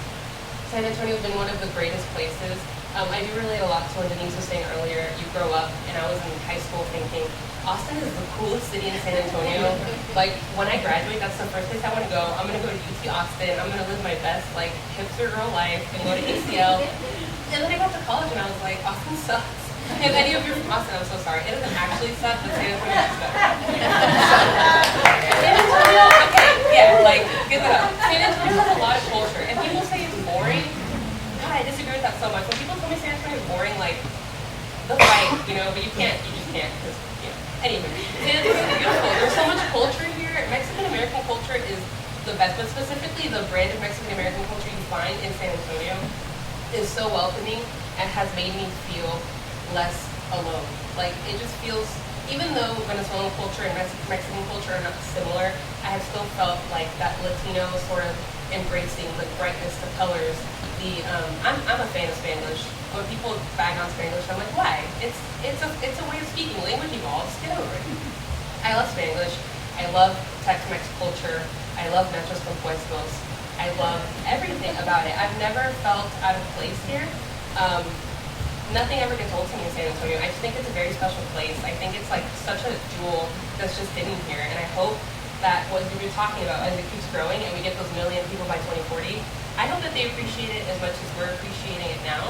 San Antonio has been one of the greatest places. I do relate a lot to what Denise was saying earlier. You grow up, and I was in high school thinking, Austin is the coolest city in San Antonio. Like, when I graduate, that's the first place I want to go. I'm going to go to UT Austin. I'm going to live my best, like, hipster girl life and go to ACL. And then I got to college, and I was like, Austin sucks. If any of you are from Austin, I'm so sorry. It doesn't actually suck, but San Antonio is better. San Antonio, okay, yeah, like, get that up. San Antonio has a lot of culture, and people say it's boring. God, I disagree with that so much. When people tell me San Antonio is boring, like, they'll fight, you know, but you just can't, because, you know. Anyway, San Antonio is beautiful. There's so much culture here. Mexican-American culture is the best, but specifically the brand of Mexican-American culture you find in San Antonio is so welcoming and has made me feel less alone. Like, it just feels, even though Venezuelan culture and Mexican culture are not similar, I have still felt like that Latino sort of embracing the brightness, the colors, I'm a fan of Spanglish. When people bag on Spanglish, I'm like, why? It's a way of speaking. Language evolves. Get over it. I love Spanglish. I love Tex-Mex culture. I love nachos con puestos. I love everything about it. I've never felt out of place here. Nothing ever gets old to me in San Antonio. I just think it's a very special place. I think it's like such a jewel that's just hidden here. And I hope that what we've been talking about, as it keeps growing and we get those million people by 2040, I hope that they appreciate it as much as we're appreciating it now.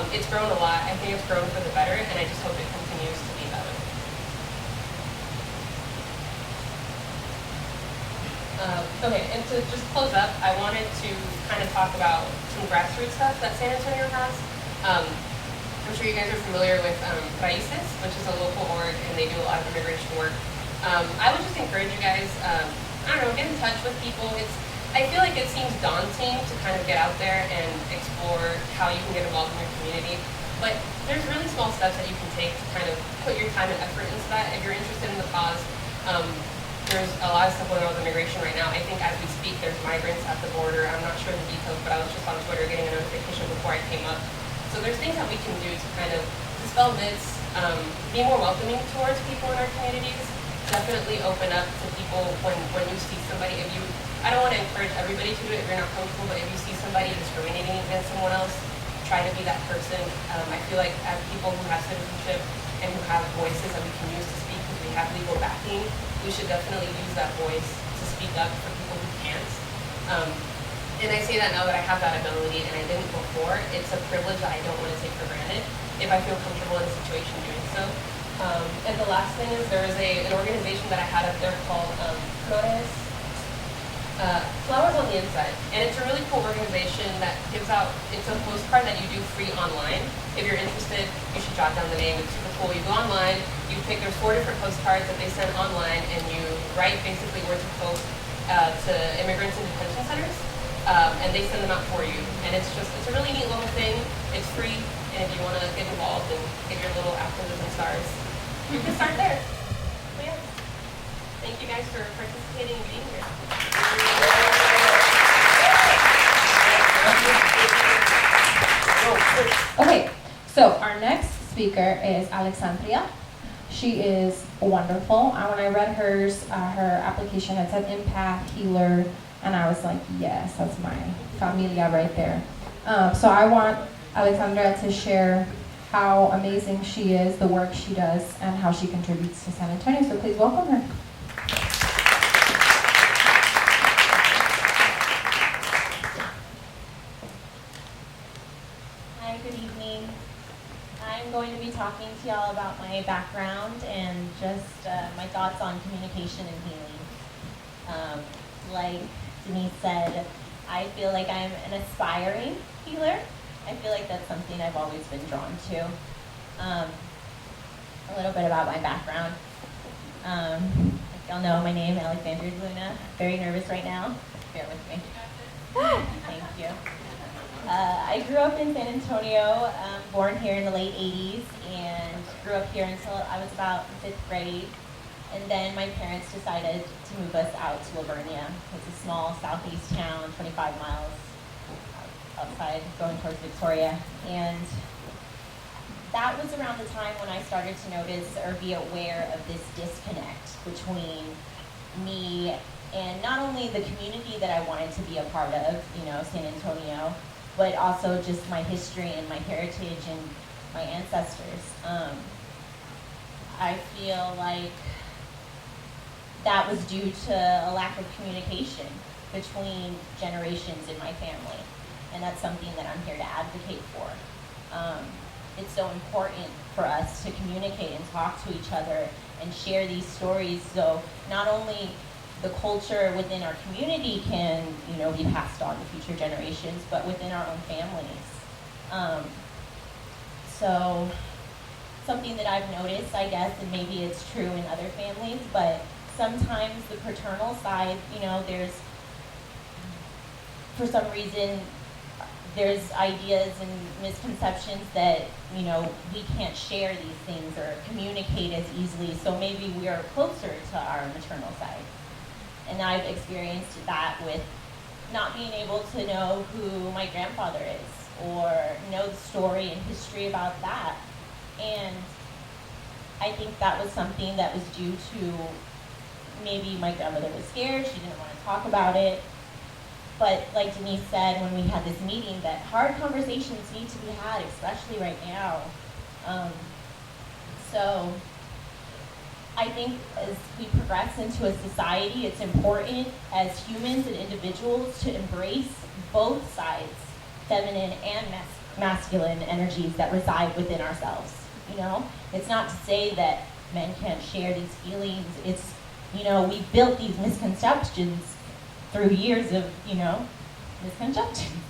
It's grown a lot. I think it's grown for the better, and I just hope it continues to be that way. Okay, and to just close up, I wanted to kind of talk about some grassroots stuff that San Antonio has. I'm sure you guys are familiar with Raíces, which is a local org, and they do a lot of immigration work. I would just encourage you guys, I don't know, get in touch with people. I feel like it seems daunting to kind of get out there and explore how you can get involved in your community, but there's really small steps that you can take to kind of put your time and effort into that. If you're interested in the cause, there's a lot of stuff going on with immigration right now. I think as we speak, there's migrants at the border. I'm not sure the details, but I was just on Twitter getting a notification before I came up. So there's things that we can do to kind of dispel myths, be more welcoming towards people in our communities, definitely open up to people when you see somebody. I don't want to encourage everybody to do it if you're not comfortable, but if you see somebody discriminating against someone else, try to be that person. I feel like as people who have citizenship and who have voices that we can use to speak because we have legal backing, we should definitely use that voice to speak up for people who can't. And I say that now that I have that ability and I didn't before. It's a privilege that I don't want to take for granted if I feel comfortable in a situation doing so. And the last thing is there is an organization that I had up there called Flowers on the Inside. And it's a really cool organization that gives out, it's a postcard that you do free online. If you're interested, you should jot down the name. It's super cool. You go online, there's 4 different postcards that they send online, and you write basically where to post to immigrants in detention centers. And they send them out for you. And it's a really neat little thing. It's free, and if you want to get involved and get your little activism stars, you can start there. So yeah, thank you guys for participating and being here. Okay, so our next speaker is Alexandria. She is wonderful. When I read hers, her application, it said empath, healer, and I was like, yes, that's my familia right there. So I want Alexandria to share how amazing she is, the work she does, and how she contributes to San Antonio. So please welcome her. Hi, good evening. I'm going to be talking talking to y'all about my background and just my thoughts on communication and healing. Like Denise said, I feel like I'm an aspiring healer. I feel like that's something I've always been drawn to. A little bit about my background. Like y'all know, my name is Alexandria Luna. Very nervous right now. Bear with me. Thank you. I grew up in San Antonio, born here in the late 80s, and grew up here until I was about in 5th grade. And then my parents decided to move us out to Livonia. It's a small southeast town, 25 miles outside, going towards Victoria. And that was around the time when I started to notice or be aware of this disconnect between me and not only the community that I wanted to be a part of, you know, San Antonio, but also just my history and my heritage and my ancestors. I feel like that was due to a lack of communication between generations in my family. And that's something that I'm here to advocate for. It's so important for us to communicate and talk to each other and share these stories, so not only the culture within our community can, you know, be passed on to future generations, but within our own families. So something that I've noticed, I guess, and maybe it's true in other families, but sometimes the paternal side, you know, there's, for some reason, there's ideas and misconceptions that, you know, we can't share these things or communicate as easily, so maybe we are closer to our maternal side. And I've experienced that with not being able to know who my grandfather is or know the story and history about that. And I think that was something that was due to maybe my grandmother was scared, she didn't want to talk about it. But like Denise said when we had this meeting, that hard conversations need to be had, especially right now. So I think as we progress into a society, it's important as humans and individuals to embrace both sides, feminine and masculine energies that reside within ourselves. You know, it's not to say that men can't share these feelings. It's, you know, we've built these misconceptions through years of, you know, misconceptions.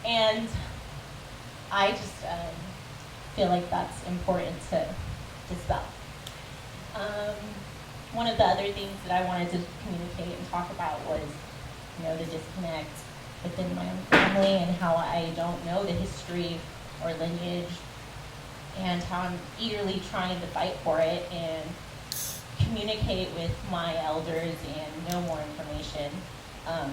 And I just feel like that's important to dispel. One of the other things that I wanted to communicate and talk about was, you know, the disconnect within my own family and how I don't know the history or lineage, and how I'm eagerly trying to fight for it and communicate with my elders and know more information. I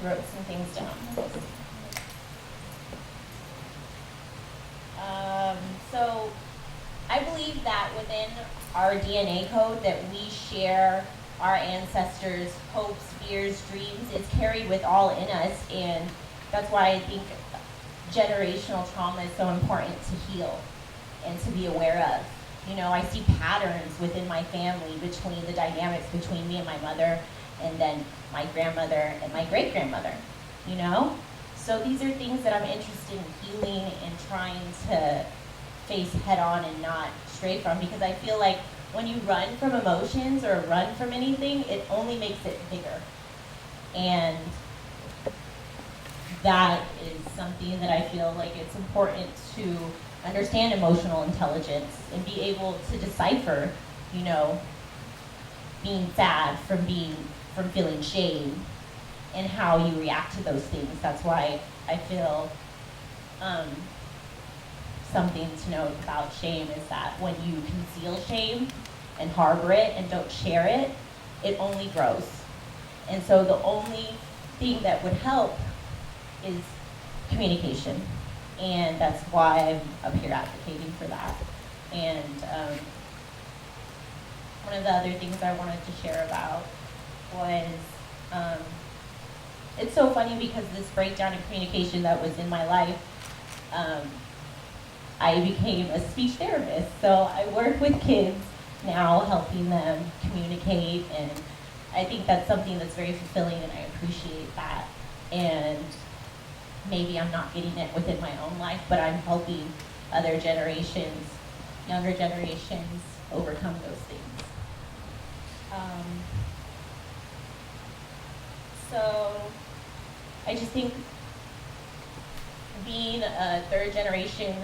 wrote some things down. So I believe that within our DNA code that we share our ancestors' hopes, fears, dreams is carried with all in us, and that's why I think generational trauma is so important to heal and to be aware of. You know, I see patterns within my family between the dynamics between me and my mother, and then my grandmother and my great-grandmother, you know? So these are things that I'm interested in healing and trying to face head on and not stray from, because I feel like when you run from emotions or run from anything, it only makes it bigger. And that is something that I feel like it's important to understand emotional intelligence and be able to decipher, you know, being sad from feeling shame and how you react to those things. That's why I feel something to note about shame is that when you conceal shame and harbor it and don't share it, it only grows. And so the only thing that would help is communication. And that's why I'm up here advocating for that. And one of the other things I wanted to share about was, it's so funny because this breakdown in communication that was in my life, I became a speech therapist. So I work with kids now, helping them communicate, and I think that's something that's very fulfilling, and I appreciate that. And maybe I'm not getting it within my own life, but I'm helping other generations, younger generations, overcome those things. So I just think being a third generation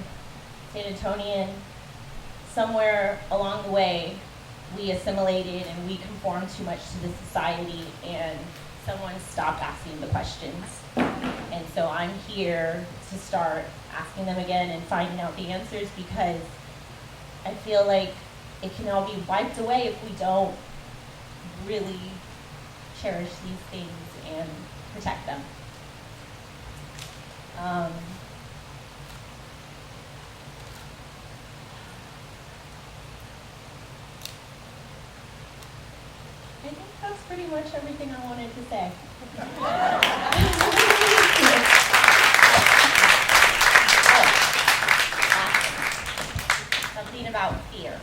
San Antonian, somewhere along the way, we assimilated and we conformed too much to the society, and someone stopped asking the questions. And so I'm here to start asking them again and finding out the answers, because I feel like it can all be wiped away if we don't really cherish these things and protect them. I think that's pretty much everything I wanted to say. Something about fear.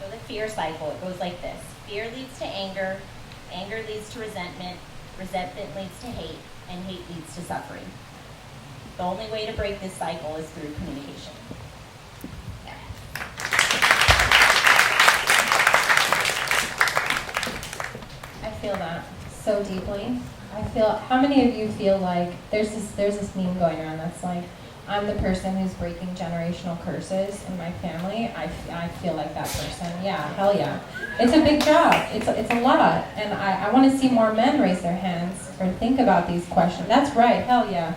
So the fear cycle, it goes like this. Fear leads to anger, anger leads to resentment, resentment leads to hate, and hate leads to suffering. The only way to break this cycle is through communication. I feel that so deeply. How many of you feel like there's this meme going around that's like, I'm the person who's breaking generational curses in my family. I feel like that person. Yeah, hell yeah. It's a big job. It's a lot. And I want to see more men raise their hands or think about these questions. That's right, hell yeah.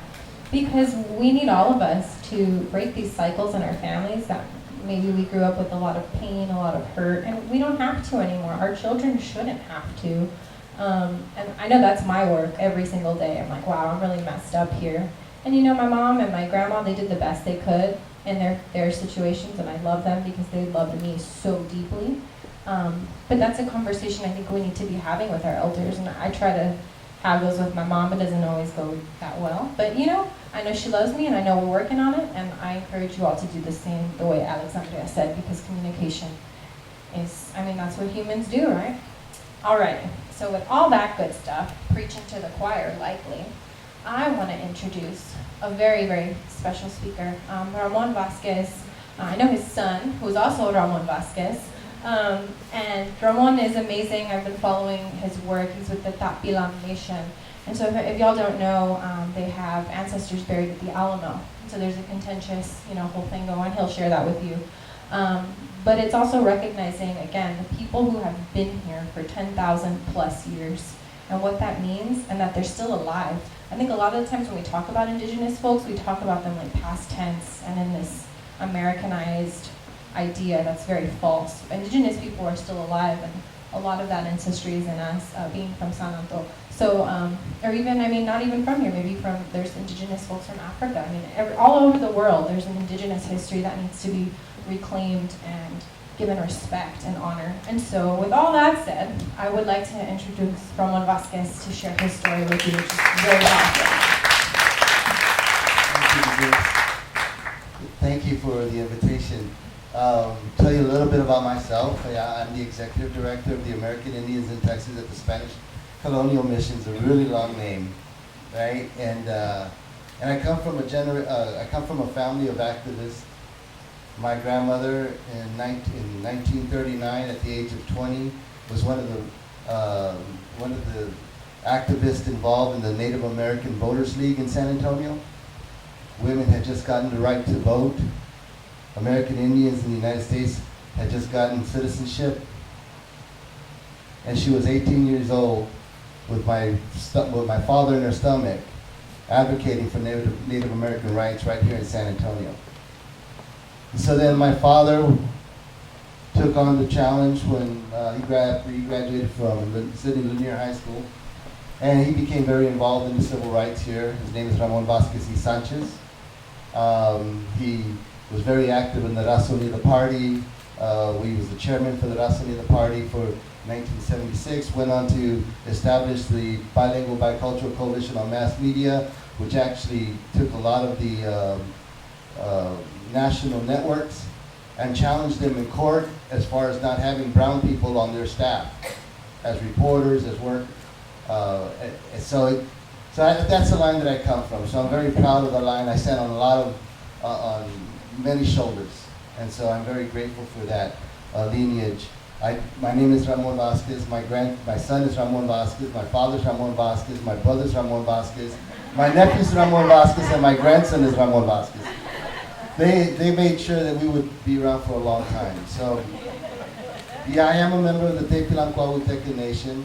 Because we need all of us to break these cycles in our families that maybe we grew up with a lot of pain, a lot of hurt, and we don't have to anymore. Our children shouldn't have to. And I know that's my work every single day. I'm like, wow, I'm really messed up here. And you know, my mom and my grandma, they did the best they could in their situations, and I love them because they loved me so deeply. But that's a conversation I think we need to be having with our elders, and I try to have those with my mom. It doesn't always go that well. But you know, I know she loves me, and I know we're working on it, and I encourage you all to do the same, the way Alexandria said, because communication is, that's what humans do, right? All right, so with all that good stuff, preaching to the choir likely, I want to introduce a very, very special speaker, Ramon Vasquez. I know his son, who is also Ramon Vasquez. And Ramon is amazing. I've been following his work. He's with the Tapilam Nation. And so if y'all don't know, they have ancestors buried at the Alamo. So there's a contentious, whole thing going. He'll share that with you. But it's also recognizing, again, the people who have been here for 10,000 plus years and what that means, and that they're still alive. I think a lot of the times when we talk about indigenous folks, we talk about them like past tense and in this Americanized idea that's very false. Indigenous people are still alive, and a lot of that ancestry is in us, being from San Antonians. So, or even, not even from here, maybe there's indigenous folks from Africa. All over the world, there's an indigenous history that needs to be reclaimed and given respect and honor. And so, with all that said, I would like to introduce Ramon Vasquez to share his story with you, which is very powerful. Thank you for the invitation. Tell you a little bit about myself. I'm the executive director of the American Indians in Texas at the Spanish Colonial Missions, a really long name, right? And I come from a family of activists. My grandmother in 1939, at the age of 20, was one of the activists involved in the Native American Voters League in San Antonio. Women had just gotten the right to vote. American Indians in the United States had just gotten citizenship. And she was 18 years old with my father in her stomach, advocating for Native American rights right here in San Antonio. And so then my father took on the challenge when he graduated from Sidney Lanier High School, and he became very involved in the civil rights here. His name is Ramon Vasquez y Sanchez. He was very active in the Raza Unida Party. He was the chairman for the Raza Unida Party for 1976, went on to establish the Bilingual Bicultural Coalition on Mass Media, which actually took a lot of the national networks and challenged them in court as far as not having brown people on their staff as reporters, as work. So So that's the line that I come from. So I'm very proud of the line. I stand on a lot of, on many shoulders. And so I'm very grateful for that lineage. My name is Ramon Vasquez. My son is Ramon Vasquez. My father's Ramon Vasquez. My brother's Ramon Vasquez. My nephew's Ramon Vasquez, and my grandson is Ramon Vasquez. They made sure that we would be around for a long time. So, yeah, I am a member of the Tepilanquahuiteca Nation.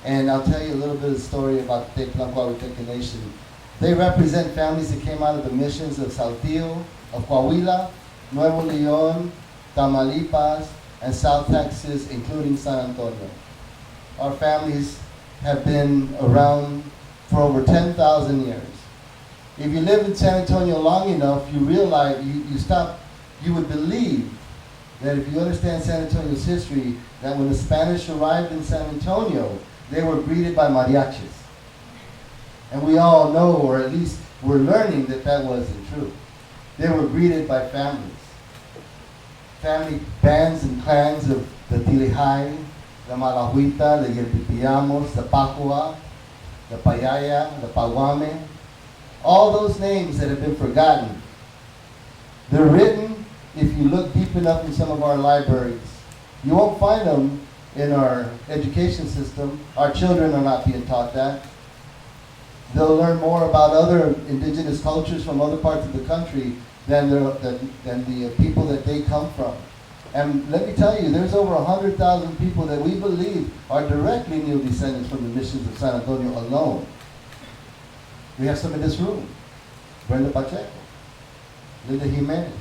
And I'll tell you a little bit of the story about the Tepilanquahuiteca Nation. They represent families that came out of the missions of Saltillo, of Coahuila, Nuevo León, Tamaulipas, and South Texas, including San Antonio. Our families have been around for over 10,000 years. If you live in San Antonio long enough, you realize, you would believe that if you understand San Antonio's history, that when the Spanish arrived in San Antonio, they were greeted by mariachis. And we all know, or at least we're learning, that that wasn't true. They were greeted by families. Family bands and clans of the Tilihai, the Malahuita, the Yelpipillamos, the Pacua, the Payaya, the Paguame, all those names that have been forgotten. They're written, if you look deep enough in some of our libraries. You won't find them in our education system. Our children are not being taught that. They'll learn more about other indigenous cultures from other parts of the country than the people that they come from. And let me tell you, there's over 100,000 people that we believe are direct lineal descendants from the missions of San Antonio alone. We have some in this room. Brenda Pacheco, Linda Jimenez,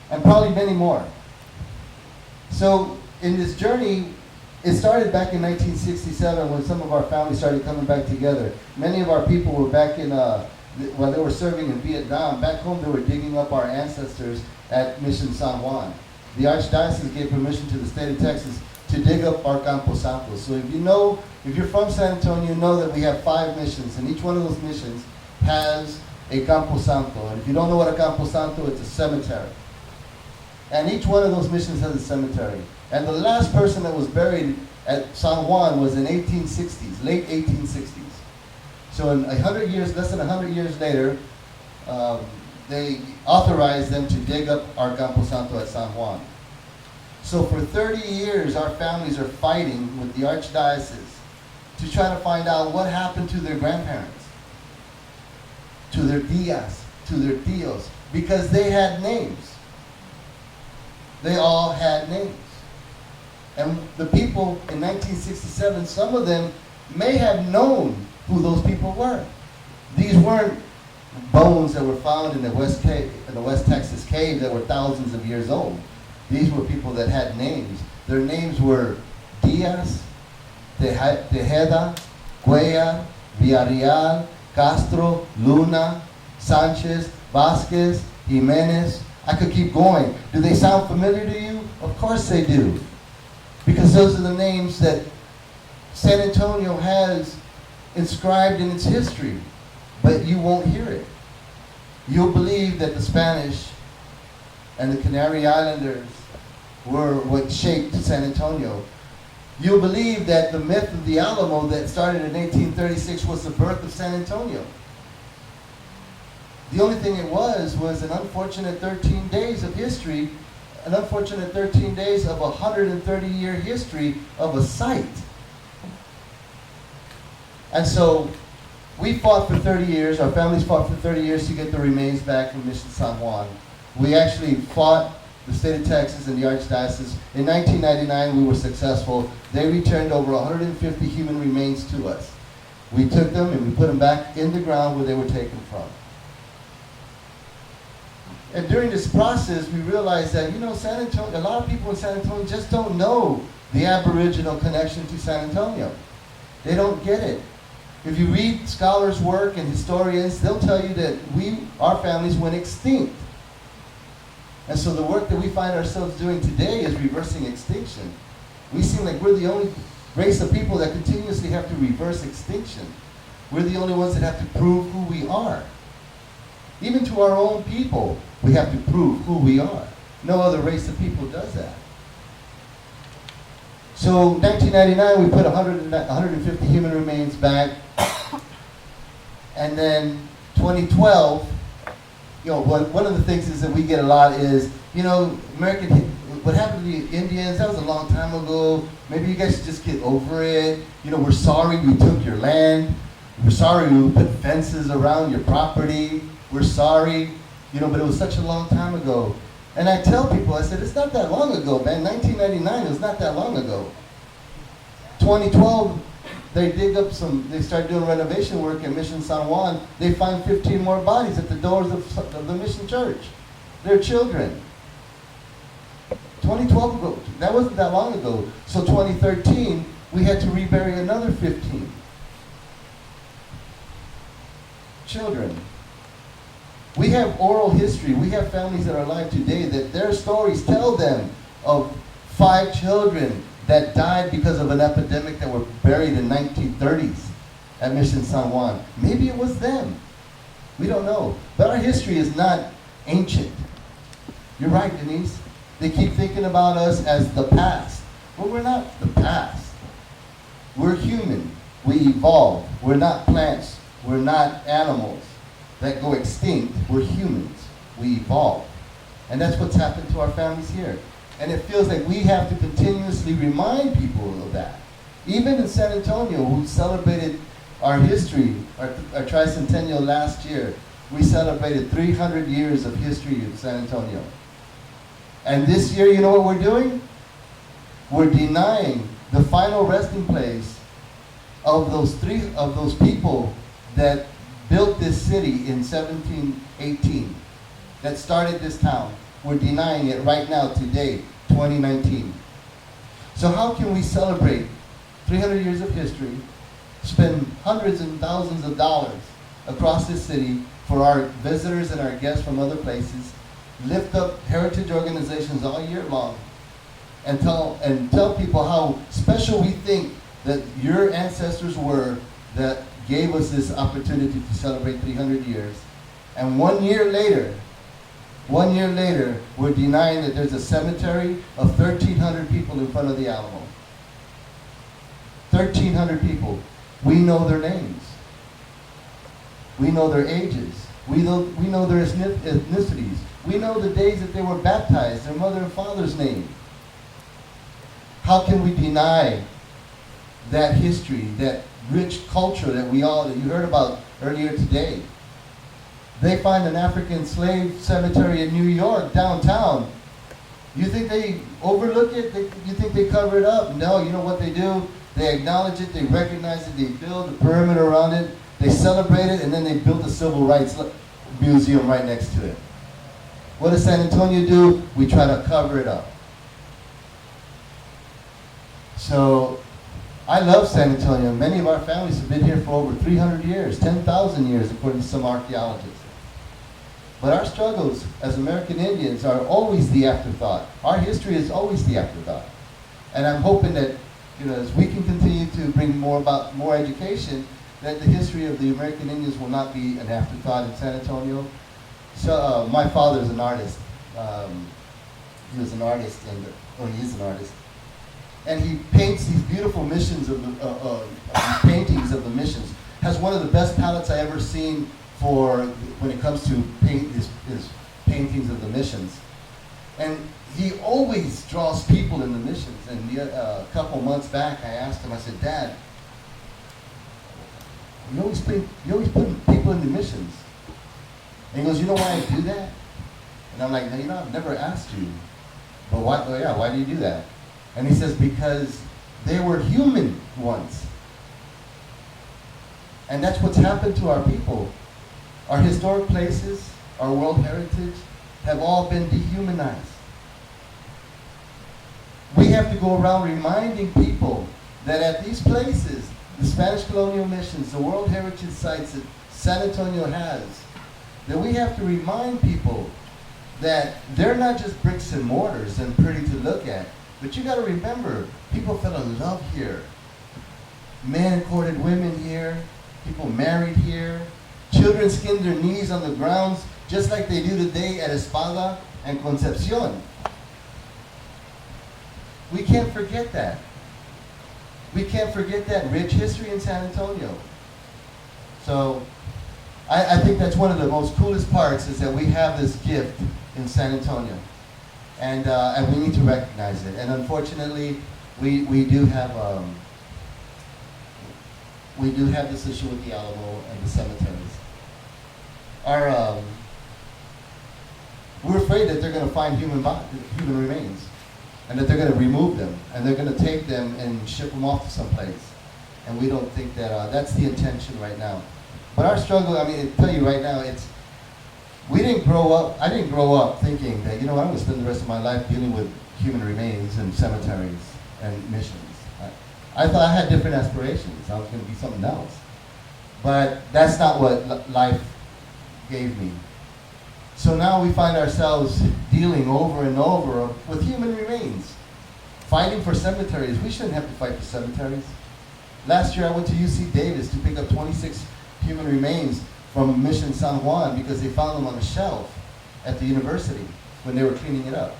and probably many more. So in this journey, it started back in 1967 when some of our families started coming back together. Many of our people were back in, while they were serving in Vietnam. Back home, they were digging up our ancestors at Mission San Juan. The Archdiocese gave permission to the state of Texas to dig up our Campo Santo. So if you're from San Antonio, you know that we have 5 missions, and each one of those missions has a Campo Santo. And if you don't know what a Campo Santo, it's a cemetery. And each one of those missions has a cemetery. And the last person that was buried at San Juan was in 1860s, late 1860s. So in 100 years, less than 100 years later, they authorized them to dig up our Campo Santo at San Juan. So for 30 years, our families are fighting with the Archdiocese to try to find out what happened to their grandparents, to their tias, to their tios, because they had names. They all had names. And the people in 1967, some of them may have known who those people were. These weren't bones that were found in the West Texas cave that were thousands of years old. These were people that had names. Their names were Diaz, Tejeda, Cuellar, Villarreal, Castro, Luna, Sanchez, Vasquez, Jimenez. I could keep going. Do they sound familiar to you? Of course they do. Because those are the names that San Antonio has inscribed in its history. But you won't hear it. You'll believe that the Spanish and the Canary Islanders were what shaped San Antonio. You'll believe that the myth of the Alamo that started in 1836 was the birth of San Antonio. The only thing it was an unfortunate 13 days of history, an unfortunate 13 days of a 130-year history of a site. And so we fought for 30 years, our families fought for 30 years to get the remains back from Mission San Juan. We actually fought the state of Texas and the Archdiocese. In 1999, we were successful. They returned over 150 human remains to us. We took them and we put them back in the ground where they were taken from. And during this process, we realized that, San Antonio, a lot of people in San Antonio just don't know the Aboriginal connection to San Antonio. They don't get it. If you read scholars' work and historians, they'll tell you that our families went extinct. And so the work that we find ourselves doing today is reversing extinction. We seem like we're the only race of people that continuously have to reverse extinction. We're the only ones that have to prove who we are. Even to our own people, we have to prove who we are. No other race of people does that. So 1999, we put 150 human remains back. And then 2012, one of the things is that we get a lot is, what happened to the Indians, that was a long time ago. Maybe you guys should just get over it. We're sorry we took your land. We're sorry we put fences around your property. We're sorry, but it was such a long time ago. And I tell people, I said, it's not that long ago, man. 1999 was not that long ago. 2012, they started doing renovation work at Mission San Juan. They find 15 more bodies at the doors of the Mission Church. They're children. 2012 ago, that wasn't that long ago. So 2013, we had to rebury another 15 children. We have oral history. We have families that are alive today that their stories tell them of 5 children that died because of an epidemic that were buried in 1930s at Mission San Juan. Maybe it was them. We don't know. But our history is not ancient. You're right, Denise. They keep thinking about us as the past. Well, we're not the past. We're human. We evolved. We're not plants. We're not animals that go extinct. We're humans. We evolve. And that's what's happened to our families here. And it feels like we have to continuously remind people of that. Even in San Antonio, who celebrated our history, our tricentennial last year, we celebrated 300 years of history in San Antonio. And this year, you know what we're doing? We're denying the final resting place of those people that built this city in 1718, that started this town. We're denying it right now, today, 2019. So how can we celebrate 300 years of history, spend hundreds and thousands of dollars across this city for our visitors and our guests from other places, lift up heritage organizations all year long, and tell people how special we think that your ancestors were that gave us this opportunity to celebrate 300 years. And 1 year later, we're denying that there's a cemetery of 1,300 people in front of the Alamo. 1,300 people. We know their names. We know their ages. We know their ethnicities. We know the days that they were baptized, their mother and father's name. How can we deny that history, that rich culture that you heard about earlier today? They find an African slave cemetery in New York, downtown. You think they overlook it? You think they cover it up? No, you know what they do? They acknowledge it, they recognize it, they build a perimeter around it, they celebrate it, and then they build a civil rights museum right next to it. What does San Antonio do? We try to cover it up. So, I love San Antonio. Many of our families have been here for over 300 years, 10,000 years, according to some archaeologists. But our struggles as American Indians are always the afterthought. Our history is always the afterthought. And I'm hoping that, as we can continue to bring more education, that the history of the American Indians will not be an afterthought in San Antonio. So my father is an artist. He was an artist, he is an artist. And he paints these beautiful missions paintings of the missions. Has one of the best palettes I ever seen for when it comes to his paintings of the missions. And he always draws people in the missions. And a couple months back, I asked him, I said, Dad, you always put people in the missions. And he goes, you know why I do that? And I'm like, no, I've never asked you. But why? Oh yeah, why do you do that? And he says, because they were human once. And that's what's happened to our people. Our historic places, our world heritage, have all been dehumanized. We have to go around reminding people that at these places, the Spanish colonial missions, the world heritage sites that San Antonio has, that we have to remind people that they're not just bricks and mortars and pretty to look at. But you got to remember, people fell in love here. Men courted women here. People married here. Children skinned their knees on the grounds just like they do today at Espada and Concepcion. We can't forget that. we can't forget that rich history in San Antonio. So I think that's one of the most coolest parts, is that we have this gift in San Antonio. And we need to recognize it. And unfortunately, we do have this issue with the Alamo and the cemeteries. We're afraid that they're going to find human remains, and that they're going to remove them, and they're going to take them and ship them off to someplace. And we don't think that that's the intention right now. But our struggle, I mean, I tell you right now, I didn't grow up thinking that, I'm going to spend the rest of my life dealing with human remains and cemeteries and missions. I thought I had different aspirations. I was going to be something else. But that's not what life gave me. So now we find ourselves dealing over and over with human remains, fighting for cemeteries. We shouldn't have to fight for cemeteries. Last year I went to UC Davis to pick up 26 human remains from Mission San Juan because they found them on a shelf at the university when they were cleaning it up.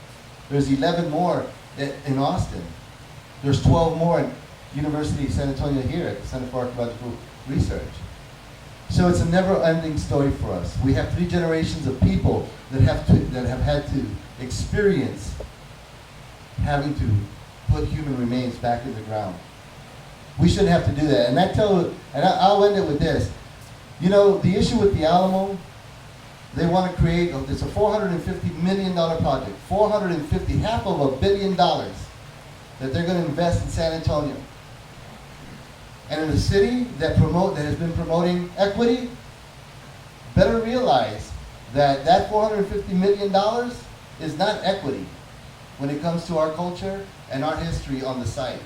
There's 11 more in Austin. There's 12 more at University of San Antonio here at the Center for Archaeological Research. So it's a never-ending story for us. We have 3 generations of people that have had to experience having to put human remains back in the ground. We shouldn't have to do that. And I'll end it with this. The issue with the Alamo, they want to create, it's a $450 million project, half of $1 billion that they're going to invest in San Antonio. And in a city that has been promoting equity, better realize that $450 million is not equity when it comes to our culture and our history on the site.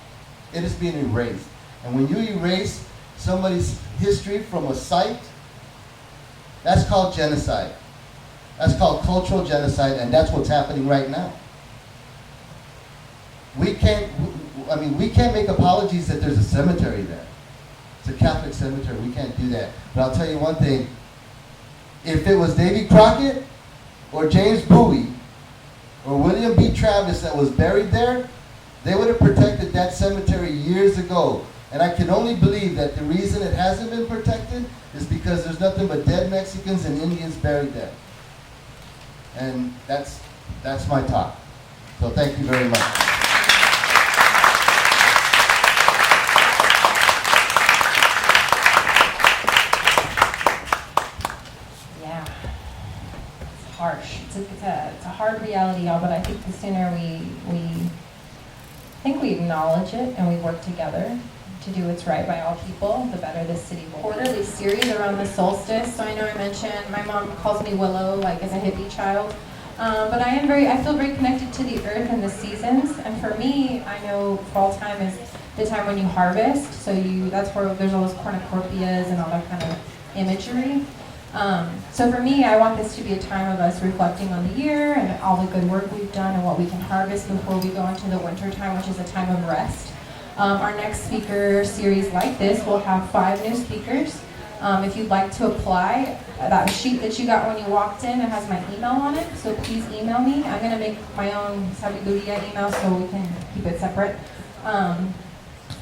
It is being erased. And when you erase somebody's history from a site, that's called genocide. That's called cultural genocide, and that's what's happening right now. We can't make apologies that there's a cemetery there. It's a Catholic cemetery. We can't do that. But I'll tell you one thing. If it was Davy Crockett or James Bowie or William B. Travis that was buried there, they would have protected that cemetery years ago. And I can only believe that the reason it hasn't been protected is because there's nothing but dead Mexicans and Indians buried there. And that's my talk. So thank you very much. Harsh. It's a hard reality, y'all, but I think the sooner we acknowledge it and we work together to do what's right by all people, the better this city will be. Quarterly series around the solstice. So I know I mentioned my mom calls me Willow, like as a hippie child, but I feel very connected to the earth and the seasons. And for me, I know fall time is the time when you harvest. So that's where there's all those cornucopias and all that kind of imagery. So for me, I want this to be a time of us reflecting on the year and all the good work we've done and what we can harvest before we go into the winter time, which is a time of rest. Our next speaker series like this will have 5 new speakers. If you'd like to apply, that sheet that you got when you walked in, it has my email on it, so please email me. I'm going to make my own Sabiduria email so we can keep it separate.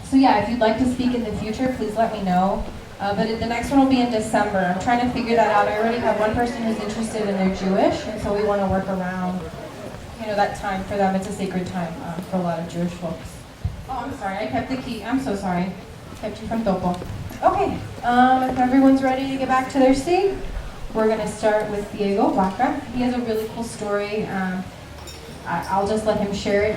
So yeah, if you'd like to speak in the future, please let me know. But the next one will be in December. I'm trying to figure that out. I already have one person who's interested and they're Jewish, and so we want to work around, that time for them. It's a sacred time for a lot of Jewish folks. Oh, I'm sorry. I kept the key. I'm so sorry. Kept you from Topo. Okay. If everyone's ready to get back to their seat, we're going to start with Diego Vaca. He has a really cool story. I'll just let him share it.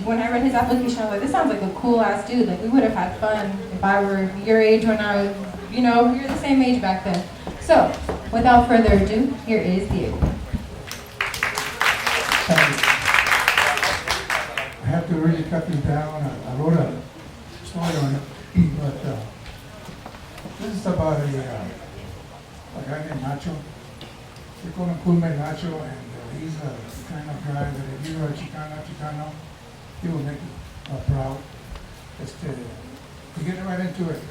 When I read his application, I was like, this sounds like a cool ass dude. Like, we would have had fun if I were your age when I was, we were the same age back then. So, without further ado, here is Diego. I have to really cut this down. I wrote a story on it, but this is about a guy named Nacho. They call him Cool Man Nacho, and he's the kind of guy that if you are Chicano, he will make you proud. To get right into it,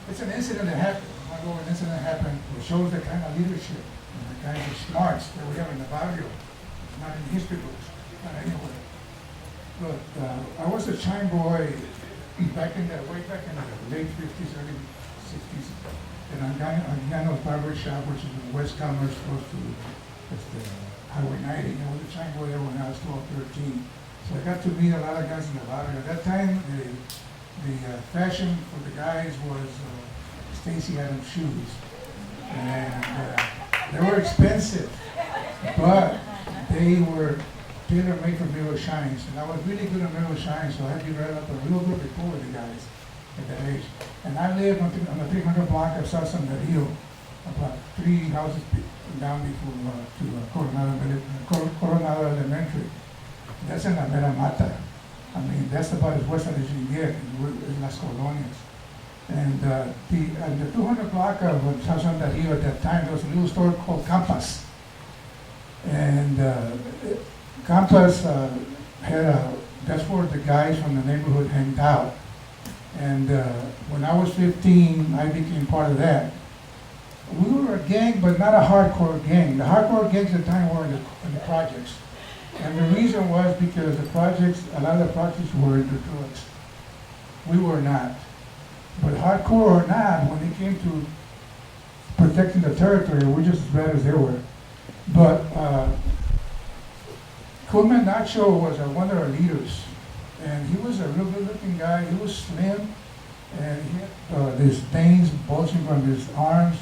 it's an incident that happened. An incident that happened that shows the kind of leadership and the kind of smarts that we have in the barrio, not in history books, not anywhere. But I was a chime boy way back in the late 50s, early 60s, in Angano's barber shop, which is in West Commerce, close to Highway 90. I was trying to go there when I was 12, 13. So I got to meet a lot of guys in the barber. At that time, the fashion for the guys was Stacy Adams shoes. And they were expensive, but they were tailor-made for mirror shines. And I was really good at mirror shines, so I had to write up a real good report with the guys at that age. And I lived on the 300 block of Sabiduria, about 3 houses down before Coronado Elementary. That's in La Mera Mata. I mean, that's about as western as you can get in Las Colonias. And the 200 block of Sabiduria at that time, there was a little store called Campas. And Campas that's where the guys from the neighborhood hanged out. And when I was 15, I became part of that. We were a gang, but not a hardcore gang. The hardcore gangs at the time were in the projects. And the reason was because a lot of the projects were into drugs. We were not. But hardcore or not, when it came to protecting the territory, we're just as bad as they were. But Coolman Nacho was one of our leaders. And he was a real good-looking guy. He was slim, and he had these veins bulging from his arms,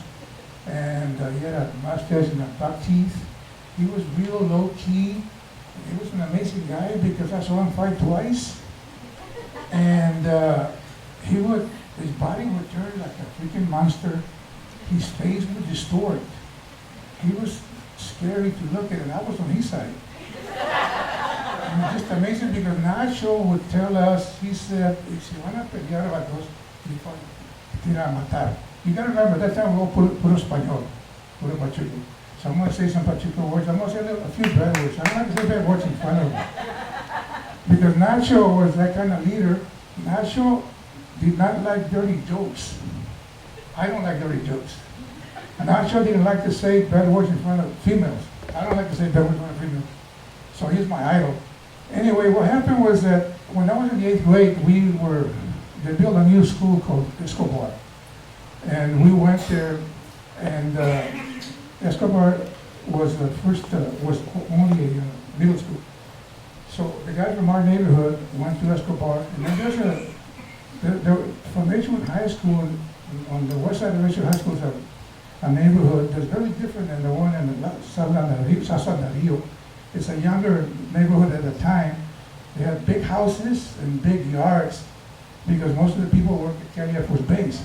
and he had a mustache and buck teeth. He was real low-key. He was an amazing guy because I saw him fight twice. And his body would turn like a freaking monster. His face would distort. He was scary to look at, and I was on his side. And it's just amazing because Nacho would tell us, he said, if you want to pelear about those, te iban a matar. You got to remember, that time we were puro español, puro pachuco. So I'm going to say some pachuco words. I'm going to say a few bad words. I'm not going to say bad words in front of him. Because Nacho was that kind of leader. Nacho did not like dirty jokes. I don't like dirty jokes. Nacho didn't like to say bad words in front of females. I don't like to say bad words in front of females. So he's my idol. Anyway, what happened was that when I was in the 8th grade, they built a new school called Escobar. And we went there, and Escobar was the first, was only a middle school. So the guys from our neighborhood went to Escobar, and then from Edgewood High School, on the west side of Edgewood High School, is a neighborhood that's very different than the one in the Sabiduria. It's a younger neighborhood at the time. They had big houses and big yards because most of the people worked at Cali Air Force Base.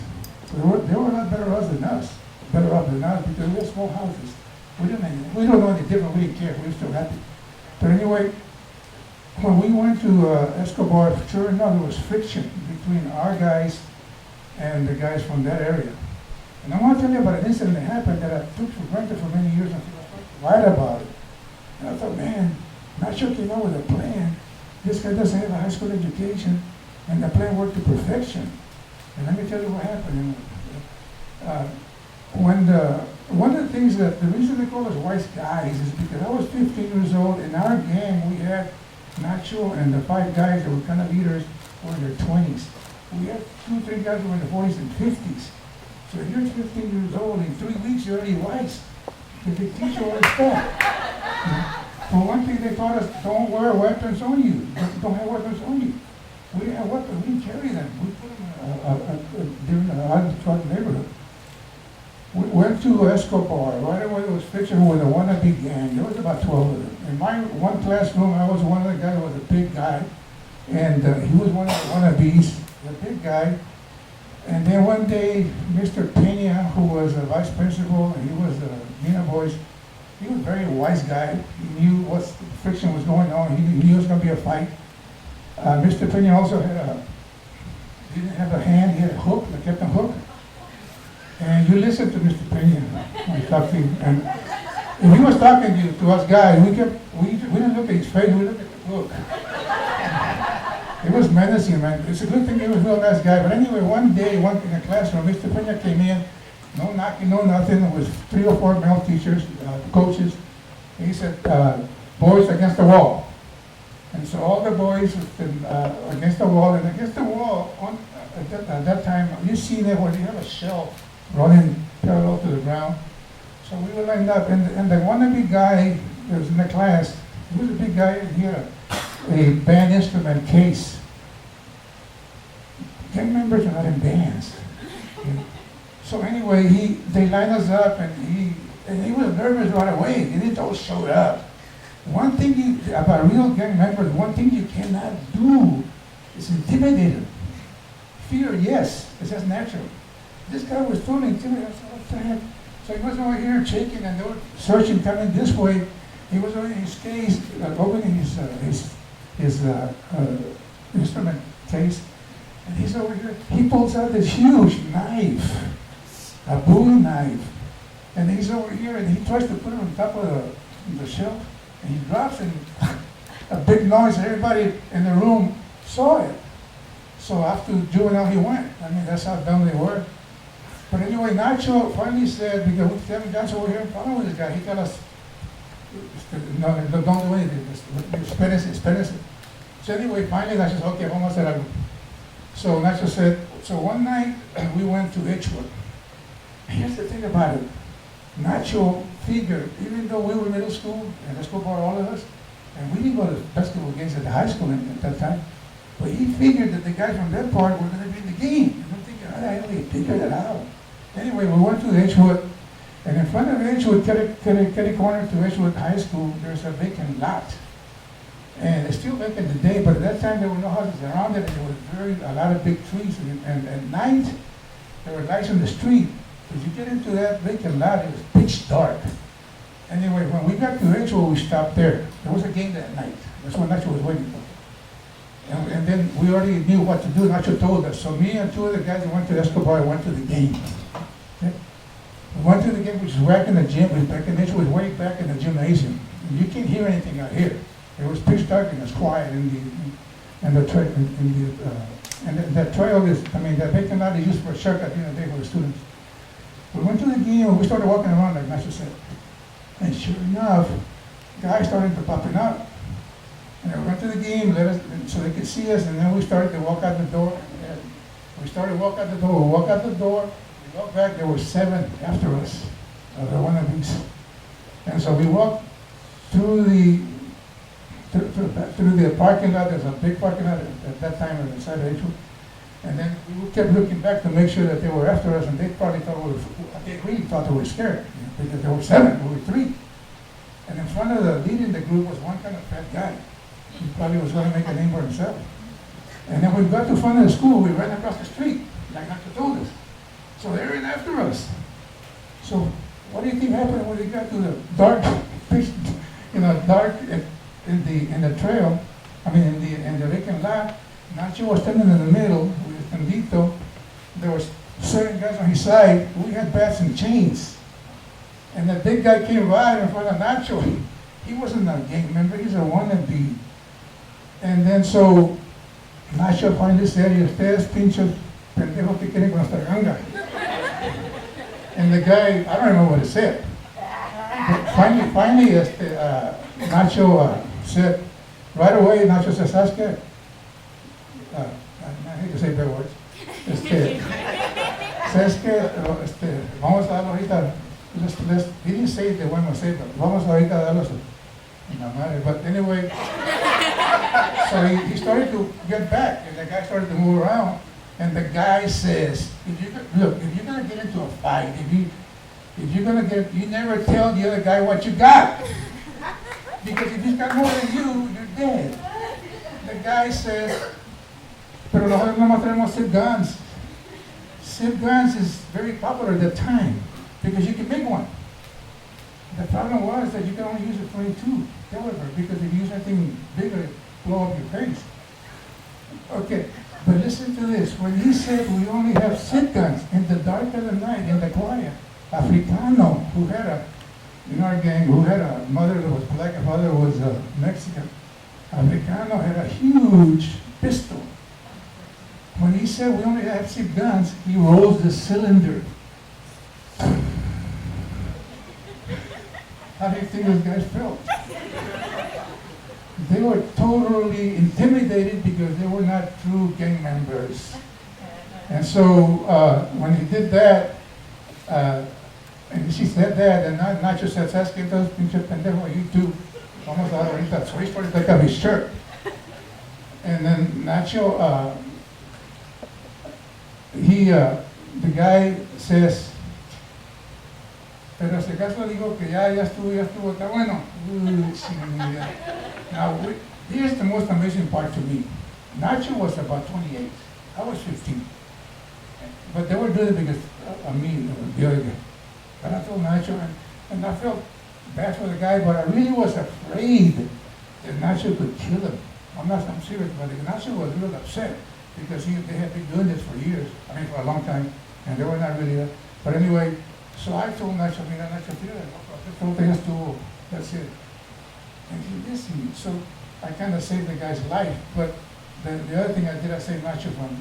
So they were a lot better off than us because we had small houses. We don't know any different. We didn't care. We were still happy. But anyway, when we went to Escobar, sure enough, there was friction between our guys and the guys from that area. And I want to tell you about an incident that happened that I took for granted for many years until I started to write about it. And I thought, man, Nacho came up with a plan. This guy doesn't have a high school education, and the plan worked to perfection. And let me tell you what happened. One of the things that, the reason they call us wise guys is because I was 15 years old. In our gang, we had Nacho and the 5 guys that were kind of leaders were in their 20s. We had 2 or 3 guys who were in the 40s and 50s. So if you're 15 years old, in 3 weeks you're already wise. Because they teach you all this stuff. For one thing, they taught us, don't wear weapons on you. Don't have weapons on you. We didn't have weapons. We didn't carry them. We put them during the neighborhood. We went to Escobar. Right away, there was friction with a wannabe gang. There was about 12 of them. In my one classroom, I was one of the guys who was a big guy. And he was one of the wannabes, the big guy. And then one day, Mr. Pena, who was a vice principal, and he was the Nina Boys, he was a very wise guy. He knew what friction was going on. He knew it was going to be a fight. Mr. Pena also didn't have a hand, he had a hook, a captain hook. And you listen to Mr. Pena when he talked to you. And if he was talking to us guys, we didn't look at his face, we looked at the hook. It was menacing, man. It's a good thing he was a real nice guy. But anyway, one day, in the classroom, Mr. Pena came in, no knocking, no nothing. It was 3 or 4 male teachers, coaches. And he said, boys against the wall. And so all the boys against the wall, and against the wall, at that time, you see there where they have a shelf running parallel to the ground. So we were lined up, and the wannabe guy that was in the class, he was a big guy, and he had a band instrument case. Gang members are not in bands. So anyway, they lined us up, and he was nervous right away. He didn't all show up. One thing about real gang members, one thing you cannot do is intimidate them. Fear, yes, it's just natural. This guy was totally intimidated. I said, what the heck? So he was over here shaking, and they were searching, coming this way. He was opening his case, opening his instrument case, and he's over here. He pulls out this huge knife, a Bowie knife, and he's over here, and he tries to put it on top of the shelf, and he drops it, a big noise, and everybody in the room saw it. So after juvenile he went. I mean, that's how dumb they were. But anyway, Nacho finally said, because we tell him, guys over here in front of this guy, he told us, no, don't do anything, espérese. So anyway, finally Nacho said, okay, vamos a hacer algo. So Nacho said, so one night we went to Edgewood. Here's the thing about it. Nacho figured, even though we were middle school, and the school for all of us, and we didn't go to basketball games at the high school at that time, but he figured that the guys from that part were going to be in the game. And I'm thinking, how the hell did he figure that out? Anyway, we went to Edgewood, and in front of Edgewood, Ketty Corner to Edgewood High School, there's a vacant lot. And it's still vacant today, but at that time there were no houses around it, and there was a lot of big trees. And at night, there were lights on the street. As you get into that vacant lot, it was pitch dark. Anyway, when we got to Edgewood, we stopped there. There was a game that night. That's what Nacho was waiting for. And then we already knew what to do. Nacho told us. So me and two of the guys that went to Escobar went to the game. Okay? We went to the game, which was back in the gym. Back in Edgewood, way back in the gymnasium. And you can't hear anything out here. It was pitch dark and it was quiet and the trail is, I mean, that vacant lot is used for a shortcut during the day for the students. We went to the game and we started walking around like Nacho said. And sure enough, guys started to popping up. And we went to the game, so they could see us, and then we started to walk out the door. We started to walk out the door, we walk out the door, we walked back, there were 7 after us, the wannabes. And so we walked through the parking lot. There's a big parking lot at that time on the side of Edgewood. And then we kept looking back to make sure that they were after us, and they probably thought they really thought they were scared, because there were 7, we were 3. And in front of the lead in the group was one kind of fat guy. He probably was going to make a name for himself. And then when we got to front of the school, we ran across the street, like Nacho told us. So they ran after us. So what do you think happened when we got to the dark, dark in the trail? I mean, in the vacant lot. Nacho was standing in the middle with Tandito. There was 7 guys on his side. We had bats and chains. And the big guy came right in front of Nacho. He wasn't a gang member, he's a wannabe. And then so Nacho finally said, ustedes pinchos pendejos que quieren con nuestra ganga. And the guy, I don't remember what he said. But finally Nacho said, right away, Nacho said, ¿sabes qué? I hate to say bad words. ¿Sabes qué? Vamos a darlo ahorita. He didn't say it the way I say it, but vamos ahorita a darlos a la madre. But anyway, so he started to get back, and the guy started to move around. And the guy says, if you're gonna get into a fight, if you're gonna you never tell the other guy what you got. Because if he's got more than you, you're dead. The guy says, pero nosotros no tenemos SIP guns. SIP guns is very popular at the time, because you can make one. The problem was that you can only use a 22 caliber, because if you use anything bigger, it blow up your face. Okay, but listen to this. When he said we only have SIP guns in the dark of the night, in the quiet, Africano, who had in our gang, who had a mother that was black, a father was Mexican, Africano had a huge pistol. When he said we only have 6 guns, he rolls the cylinder. How do you think those guys felt? they were totally intimidated because they were not true gang members. And so when he did that, and she said that, and Nacho said, ¿sabes qué? Entonces, pinche pendejo, you too. Vamos a dar ahorita. So he started to take off his shirt. And then Nacho, the guy says, pero si acaso digo que ya estuvo, está bueno. Now, here's the most amazing part to me. Nacho was about 28. I was 15. But they were doing it because of me, the other guy. But I told Nacho, and I felt bad for the guy, but I really was afraid that Nacho could kill him. I'm serious, but Nacho was real upset because they had been doing this for years, for a long time, and they were not really, but anyway, so I told Nacho, mira Nacho, that's it. And he listened, so I kind of saved the guy's life, but the other thing I did, I saved Nacho from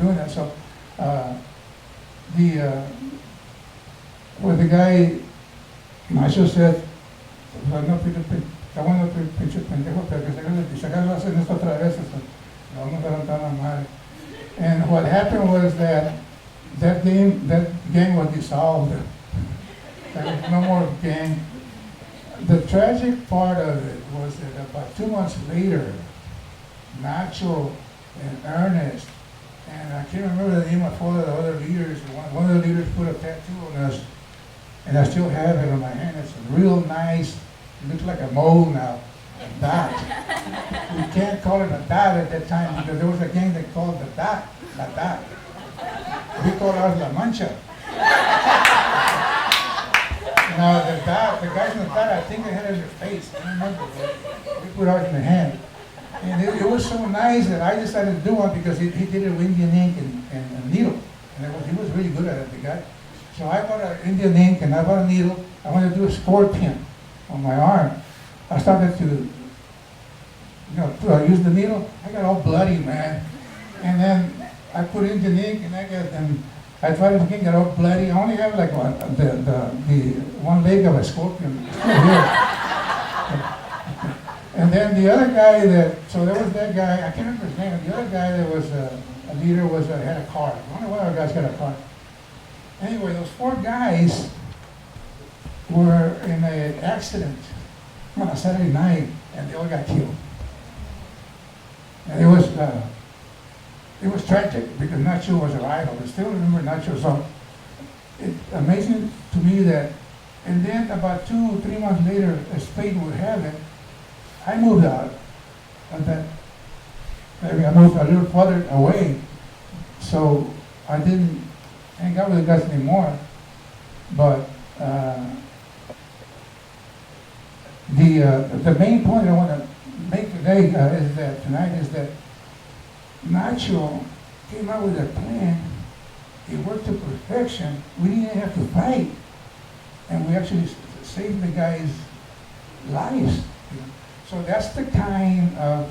doing that, so the guy, Nacho said, está bueno pinche pendejo, pero que si acaso hacen esto otra vez, no vamos a levantar la madre. And what happened was that gang was dissolved. There was no more gang. The tragic part of it was that about 2 months later, Nacho and Ernest, and I can't remember the name of all of the other leaders, one of the leaders put a tattoo on us, and I still have it on my hand. It's real nice. It looks like a mole now, a dot. We can't call it a dot at that time because there was a gang that called the dot, la dot. We call ours La Mancha. Now the dot, the guys in the dot, I think they had it in their face. I don't remember, but we put ours in the hand. And it was so nice that I decided to do one because he did it with Indian ink and needle. And he was really good at it, the guy. So I bought an Indian ink and I bought a needle. I wanted to do a scorpion on my arm. I started to, use the needle. I got all bloody, man. And then I put Indian ink and I tried to get all bloody. I only have like the one leg of a scorpion still here. And then the other guy so there was that guy, I can't remember his name, and the other guy that was a leader had a car. One of our guys got a car. Anyway, those 4 guys were in an accident on a Saturday night, and they all got killed. And it was tragic because Nacho was alive. I still remember Nacho. So it's amazing to me that, and then about 2 or 3 months later, as fate would have it, I moved out. I moved a little further away, so I didn't hang out with the guys anymore. But the main point I want to make today is that Nacho came out with a plan. It worked to perfection. We didn't have to fight, and we actually saved the guys' lives. So that's the kind of,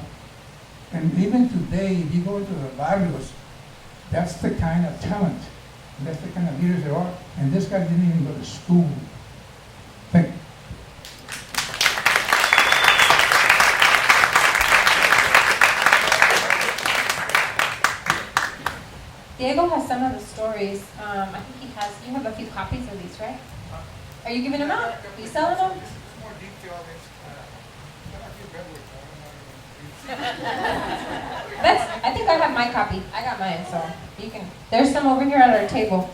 and even today, if you go to the barrios, that's the kind of talent, and that's the kind of leaders there are. And this guy didn't even go to school. Thank you. Diego has some of the stories. I think you have a few copies of these, right? Are you giving them out? Are you selling them? I think I have my copy. I got mine, so you can. There's some over here at our table.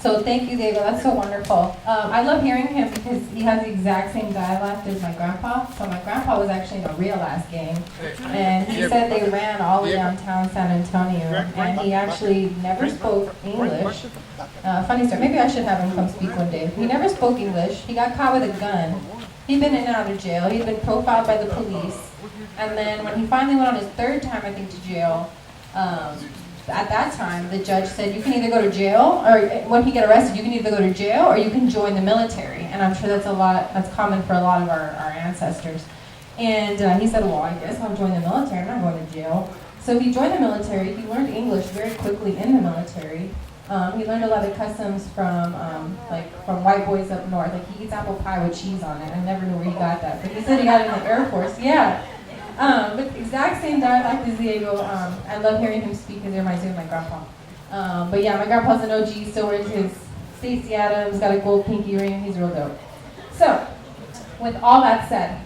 So thank you, Diego. That's so wonderful. I love hearing him because he has the exact same dialect as my grandpa. So my grandpa was actually in a real ass gang, and he said they ran all the way downtown San Antonio, and he actually never spoke English. Funny story. Maybe I should have him come speak one day. He never spoke English. He got caught with a gun. He'd been in and out of jail. He'd been profiled by the police. And then when he finally went on his 3rd time, I think, to jail, at that time, the judge said, you can either go to jail, or when he got arrested, you can either go to jail or you can join the military. And I'm sure that's common for a lot of our ancestors. And he said, well, I guess I'll join the military. I'm not going to jail. So he joined the military. He learned English very quickly in the military. He learned a lot of customs from from white boys up north. Like he eats apple pie with cheese on it. I never knew where he got that, but he said he got it in the Air Force. Yeah. But exact same dialect as Diego. I love hearing him speak because it reminds me of my grandpa. But yeah, my grandpa's an OG, still wears his Stacey Adams, got a gold pinky ring. He's real dope. So, with all that said,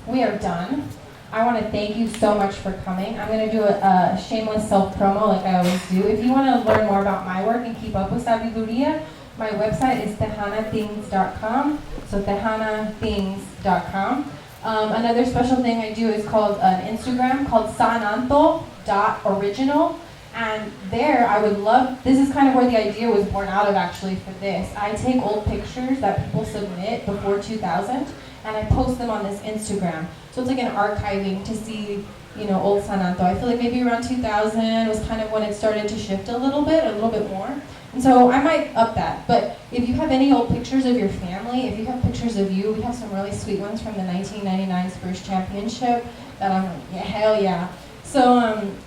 we are done. I want to thank you so much for coming. I'm going to do a shameless self-promo like I always do. If you want to learn more about my work and keep up with Sabiduria, my website is tejanathings.com. So tejanathings.com. Another special thing I do is called an Instagram called sananto.original. And there I would love, this is kind of where the idea was born out of actually for this. I take old pictures that people submit before 2000 and I post them on this Instagram. So it's like an archiving to see, old San Anto. I feel like maybe around 2000 was kind of when it started to shift a little bit more. And so I might up that. But if you have any old pictures of your family, if you have pictures of you, we have some really sweet ones from the 1999 Spurs Championship that I'm like, yeah, hell yeah. So,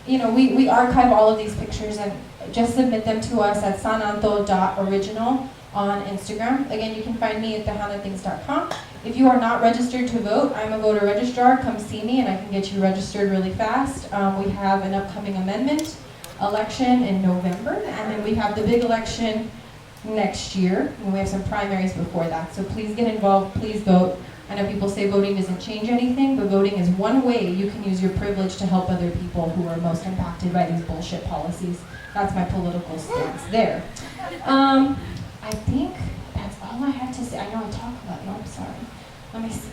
we archive all of these pictures and just submit them to us at sananto.original on Instagram. Again, you can find me at tejanathings.com. If you are not registered to vote, I'm a voter registrar. Come see me and I can get you registered really fast. We have an upcoming amendment election in November, and then we have the big election next year, and we have some primaries before that. So please get involved, please vote. I know people say voting doesn't change anything, but voting is one way you can use your privilege to help other people who are most impacted by these bullshit policies. That's my political stance there. I think that's all I have to say. I know I talk a lot. No, I'm sorry. Let me see.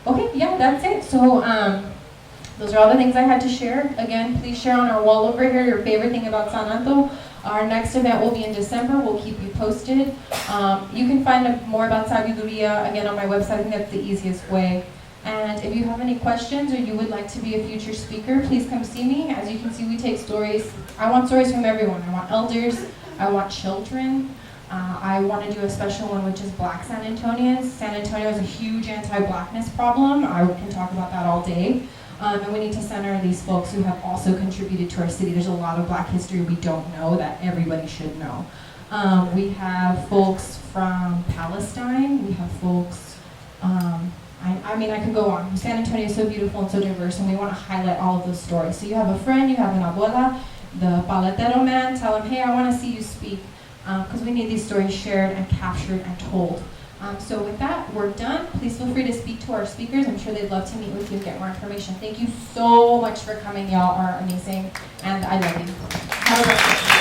Okay, yeah, that's it. So those are all the things I had to share. Again, please share on our wall over here your favorite thing about San Anto. Our next event will be in December. We'll keep you posted. You can find more about Sabiduria, again, on my website. I think that's the easiest way. And if you have any questions or you would like to be a future speaker, please come see me. As you can see, we take stories. I want stories from everyone. I want elders. I want children. I want to do a special one, which is Black San Antonians. San Antonio is a huge anti-blackness problem. I can talk about that all day. And we need to center these folks who have also contributed to our city. There's a lot of Black history we don't know that everybody should know. We have folks from Palestine. We have folks, I could go on. San Antonio is so beautiful and so diverse, and we want to highlight all of those stories. So you have a friend, you have an abuela, the paletero man, tell him, hey, I want to see you speak, because we need these stories shared and captured and told. So with that, we're done. Please feel free to speak to our speakers. I'm sure they'd love to meet with you and get more information. Thank you so much for coming. Y'all are amazing, and I love you. Have a great day.